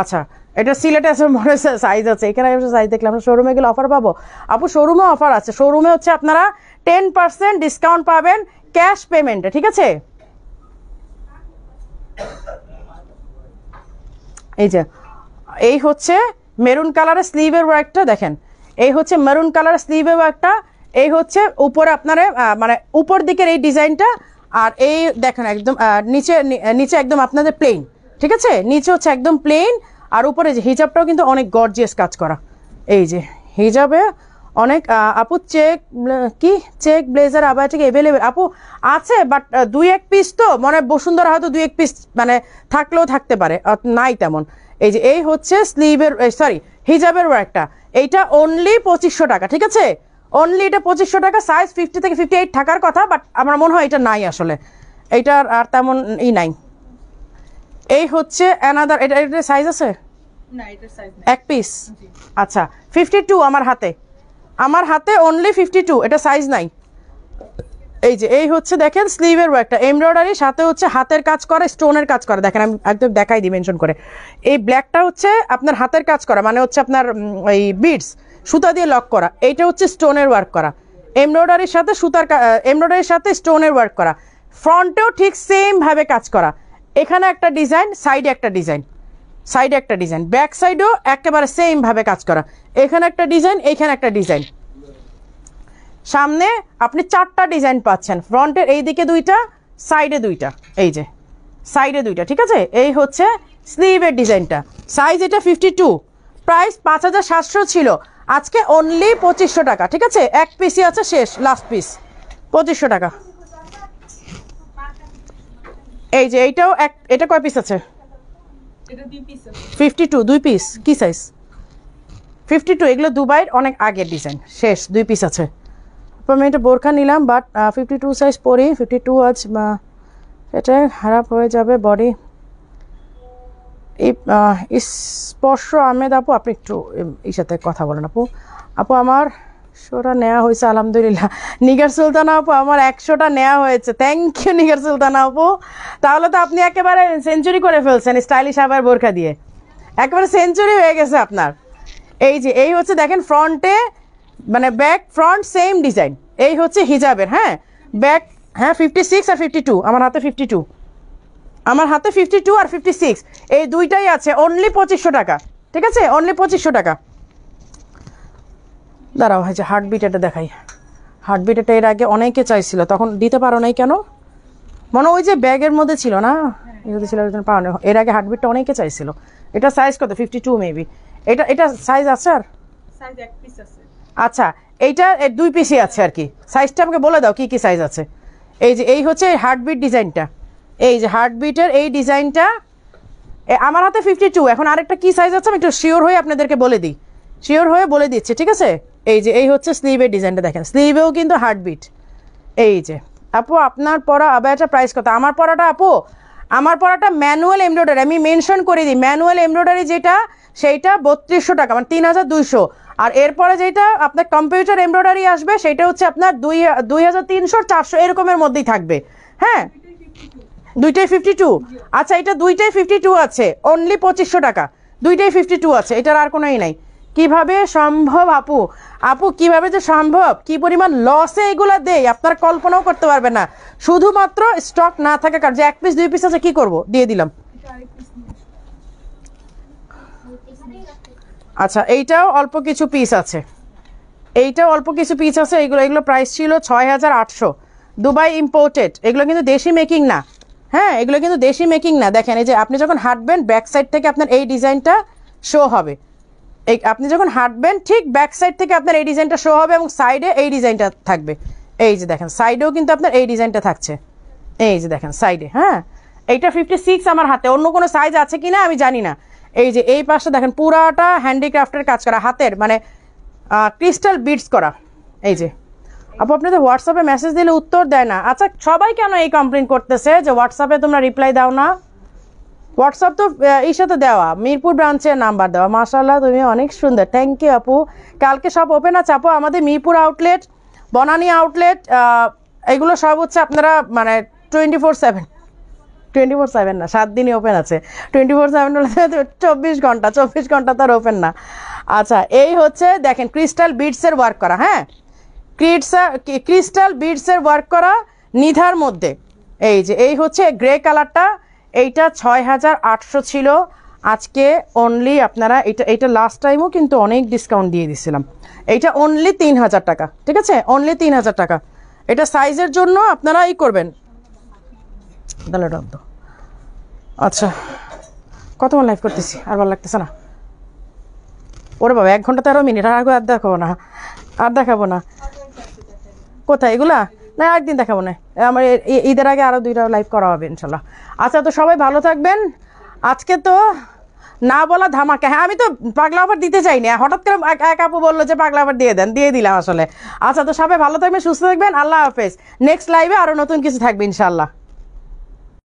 আচ্ছা এটা সিলেটে আছে, মনে সাইজ আছে। এখানে সাইজ দেখলে আমরা শোরুমে গেলে অফার পাবো। আপু শোরুমে অফার আছে, শোরুমে হচ্ছে আপনারা 10% ডিসকাউন্ট পাবেন ক্যাশ পেমেন্টে, ঠিক আছে? এই যে এই হচ্ছে মেরুন কালারের স্লিভের ওয়ার্কটা দেখেন, এই হচ্ছে মেরুন কালারের স্লিভের ওয়ার্কটা, এই হচ্ছে উপরে আপনারা মানে উপর দিকের এই ডিজাইনটা, আর এই দেখেন একদম নিচে একদম আপনাদের প্লেন, ঠিক আছে? নিচে হচ্ছে একদম প্লেন, আর উপরে যে হিজাবটাও কিন্তু অনেক গর্জিয়াস কাজ করা। এই যে হিজাবে অনেক আপু চেক ব্লেজার আবার থেকে অ্যাভেলেবেল আপু আছে, বাট 2-1 পিস তো মনে হয় বসুন্ধরা হয়তো 2-1 পিস মানে থাকলেও থাকতে পারে, নাই তেমন। এই যে এই হচ্ছে স্লিভের সরি হিজাবের ওয়ার্কটা, এইটা অনলি 2500 টাকা, ঠিক আছে? অনলি এটা 2500 টাকা, সাইজ 50 থেকে 58 থাকার কথা, বাট আমার মনে হয় এটা নাই আসলে, এইটার আর তেমন নাই। এই হচ্ছে অ্যানাদার, এটা সাইজ আছে না, এটা সাইজ নাই, এক পিস। আচ্ছা 52 আমার হাতে অনলি 52, এটা সাইজ নাই। এই যে এই হচ্ছে দেখেন স্লিভের ওয়ার্কটা এমব্রয়ডারি, সাথে হচ্ছে হাতের কাজ করা, স্টোনের কাজ করা। দেখেন আমি একদম দেখাই দিই মেনশন করে। এই ব্ল্যাকটা হচ্ছে আপনার হাতের কাজ করা, মানে হচ্ছে আপনার এই বিডস সুতা দিয়ে লক করা। এইটা হচ্ছে স্টোনের ওয়ার্ক করা, এমব্রয়ডারির সাথে সুতার এমব্রয়ডারির সাথে স্টোনের ওয়ার্ক করা। ফ্রন্টেও ঠিক সেম ভাবে কাজ করা। এখানে একটা ডিজাইন, সাইডে একটা ডিজাইন, সাইডে একটা ডিজাইন, ব্যাক সাইডেও একেবারে সেম ভাবে কাজ করা। এখানে একটা ডিজাইন, এইখানে একটা ডিজাইন, সামনে আপনি 4টা ডিজাইন পাচ্ছেন। ফ্রন্টের এই দিকে 2টা, সাইডে 2টা, এই যে সাইডে 2টা, ঠিক আছে। এই হচ্ছে স্লিভের ডিজাইনটা। সাইজ এটা 52, প্রাইস 5700 ছিল, আজকে অনলি 2500 টাকা, ঠিক আছে। এক পিসই আছে, শেষ, লাস্ট পিস, 2500 টাকা। এই যে এইটাও এটা কয় পিস আছে? 52, 2 পিস। কি সাইজ? 52। এগুলো দুবাইয়ের অনেক আগের ডিজাইন, শেষ, 2 পিস আছে। আমি এটা বোরখা নিলাম, বাট 52 সাইজ পরি, 52 আজ এটা খারাপ হয়ে যাবে বডি। এই স্পর্শ আহমেদ আপু, আপনি একটু এই সাথে কথা বলেন আপু। আপু আমার 100টা নেওয়া হয়েছে আলহামদুলিল্লাহ। নিগার সুলতানা আপু আমার 100টা নেওয়া হয়েছে, থ্যাংক ইউ নিগার সুলতানা আপু। তাহলে তো আপনি একেবারে সেঞ্চুরি করে ফেলছেন স্টাইলিশ আবার বোরখা দিয়ে, একেবারে সেঞ্চুরি হয়ে গেছে আপনার। এই যে এই হচ্ছে দেখেন ফ্রন্টে, মানে ব্যাক ফ্রন্ট সেম ডিজাইন। এই হচ্ছে হিজাবের, হ্যাঁ ব্যাক, হ্যাঁ 56 আর 52, আমার হাতে 52, আমার হাতে 52 আর 56, এই দুইটাই আছে, অনলি 2500 টাকা, ঠিক আছে, অনলি 2500 টাকা। দাঁড়াও, হয় যে হার্টবিট এটা দেখাই। হার্টবিট এটা এর আগে অনেকে চাইছিল, তখন দিতে পারো নাই কেন? মনে ওই যে ব্যাগের মধ্যে ছিল না, এগুলো ছিল, পাওয়া না। এর আগে হার্টবিটটা অনেকে চাইছিল। এটা সাইজ কত? 52 মেবি। এটা সাইজ আছে? আর সাইজ এক পিস আছে। আচ্ছা, এইটা 2 পিসই আছে আর কি। সাইজটা আমাকে বলে দাও কি কি সাইজ আছে। এই যে এই হচ্ছে হার্টবিট ডিজাইনটা, এই যে হার্টবিটের এই ডিজাইনটা আমার হাতে 52। এখন আরেকটা কি সাইজ আছে আমি একটু শিওর হয়ে আপনাদেরকে বলে দিই, শিওর হয়ে বলে দিচ্ছি, ঠিক আছে। এই যে এই হচ্ছে স্লিভের ডিজাইনটা, দেখেন স্লিভেও কিন্তু হার্টবিট। এই যে আপু আপনার পরা আবায়াটা প্রাইস কত? আমার পরাটা আপু, আমার পরাটা ম্যানুয়াল এমব্রয়ডারি, আমি মেনশন করে দিই, ম্যানুয়াল এমব্রয়ডারি যেটা সেইটা 3200 টাকা, মানে 3200। আর এরপরে যেটা আপনার কম্পিউটার এমব্রয়ডারি আসবে সেটা হচ্ছে আপনার 2300 400 এরকমের মধ্যেই থাকবে, হ্যাঁ দুইটাই 52। আচ্ছা এটা দুইটাই 52 আছে, অনলি 2500 টাকা, দুইটাই 52 আছে, এটার আর কোনোই নাই। কিভাবে সম্ভব আপু? আপু কিভাবে যে সম্ভব, কি পরিমাণ লসে এগুলা দেয় আপনার কল্পনাও করতে পারবে না। শুধুমাত্র স্টক না থাকা কারণ, যে 1 পিস 2 পিস আছে কি করব, দিয়ে দিলাম। আচ্ছা এইটাও অল্প কিছু পিস আছে, এইটাও অল্প কিছু পিস আছে। এগুলো প্রাইস ছিল 6800, দুবাই ইম্পোর্টেড, এগুলো কিন্তু দেশি মেকিং না, হ্যাঁ এগুলো কিন্তু দেশি মেকিং না। দেখেন এই যে আপনি যখন হাঁটবেন ব্যাক সাইড থেকে আপনার এই ডিজাইনটা শো হবে, এই আপনি যখন হাঁটবেন ঠিক ব্যাক সাইড থেকে আপনার এই ডিজাইনটা শো হবে এবং সাইডে এই ডিজাইনটা থাকবে। এই যে দেখেন সাইডেও কিন্তু আপনার এই ডিজাইনটা থাকছে, এই যে দেখেন সাইডে, হ্যাঁ এইটা 56 আমার হাতে, অন্য কোনো সাইজ আছে কিনা আমি জানি না। এই যে এই পাশটা দেখেন পুরাটা হ্যান্ডিক্রাফটের কাজ করা, হাতের মানে ক্রিস্টাল বিটস করা। এই যে আপু আপনাদের হোয়াটসঅ্যাপে মেসেজ দিলে উত্তর দেয় না। আচ্ছা সবাই কেন এই কমপ্লেন করতেছে যে হোয়াটসঅ্যাপে তোমরা রিপ্লাই দাও না? হোয়াটসঅ্যাপ তো এই সাথে দেওয়া, মিরপুর ব্রাঞ্চের নাম্বার দেওয়া। মাশাআল্লাহ তুমি অনেক সুন্দর, থ্যাংক ইউ আপু। কালকে সব ওপেন আছে আপু, আমাদের মিরপুর আউটলেট, বনানী আউটলেট, এগুলো সব হচ্ছে আপনারা মানে 24/7, 24/7 না, 7 দিনই ওপেন আছে। 24/7 হলে 24 ঘন্টা, 24 ঘন্টা তার ওপেন না। আচ্ছা এই হচ্ছে দেখেন ক্রিস্টাল বিটসের ওয়ার্ক করা, হ্যাঁ ক্রিস্টাল বিটসের ওয়ার্ক করা নিধার মধ্যে। এই যে এই হচ্ছে গ্রে কালারটা, এইটা 6800 ছিল, আজকে অনলি আপনারা এইটা লাস্ট টাইমও কিন্তু অনেক ডিসকাউন্ট দিয়ে দিছিলাম, এইটা অনলি 3000 টাকা, ঠিক আছে, অনলি 3000 টাকা। এটা সাইজের জন্য আপনারা ই করবেন। তাহলে আচ্ছা কতক্ষণ লাইভ করতেছি, আর ভালো লাগতেছে না। ওরে বাবা 1 ঘন্টা 13 মিনিট, আর দেখাবো না, আর দেখাবো না। কোথায় এগুলা? না একদিন দেখাবো না, আমার ঈদের আগে আরও 2টা লাইভ করা হবে ইনশাল্লাহ। আচ্ছা তো সবাই ভালো থাকবেন। আজকে তো না বলা ধামাকা, হ্যাঁ আমি তো পাগলা অফার দিতে চাই না, হঠাৎ করে এক আপু বললো যে পাগলা অফার দিয়ে দেন, দিয়ে দিলাম আসলে। আচ্ছা তো সবাই ভালো থাকবেন, সুস্থ থাকবেন, আল্লাহ হাফেজ। নেক্সট লাইভে আরও নতুন কিছু থাকবে ইনশাল্লাহ।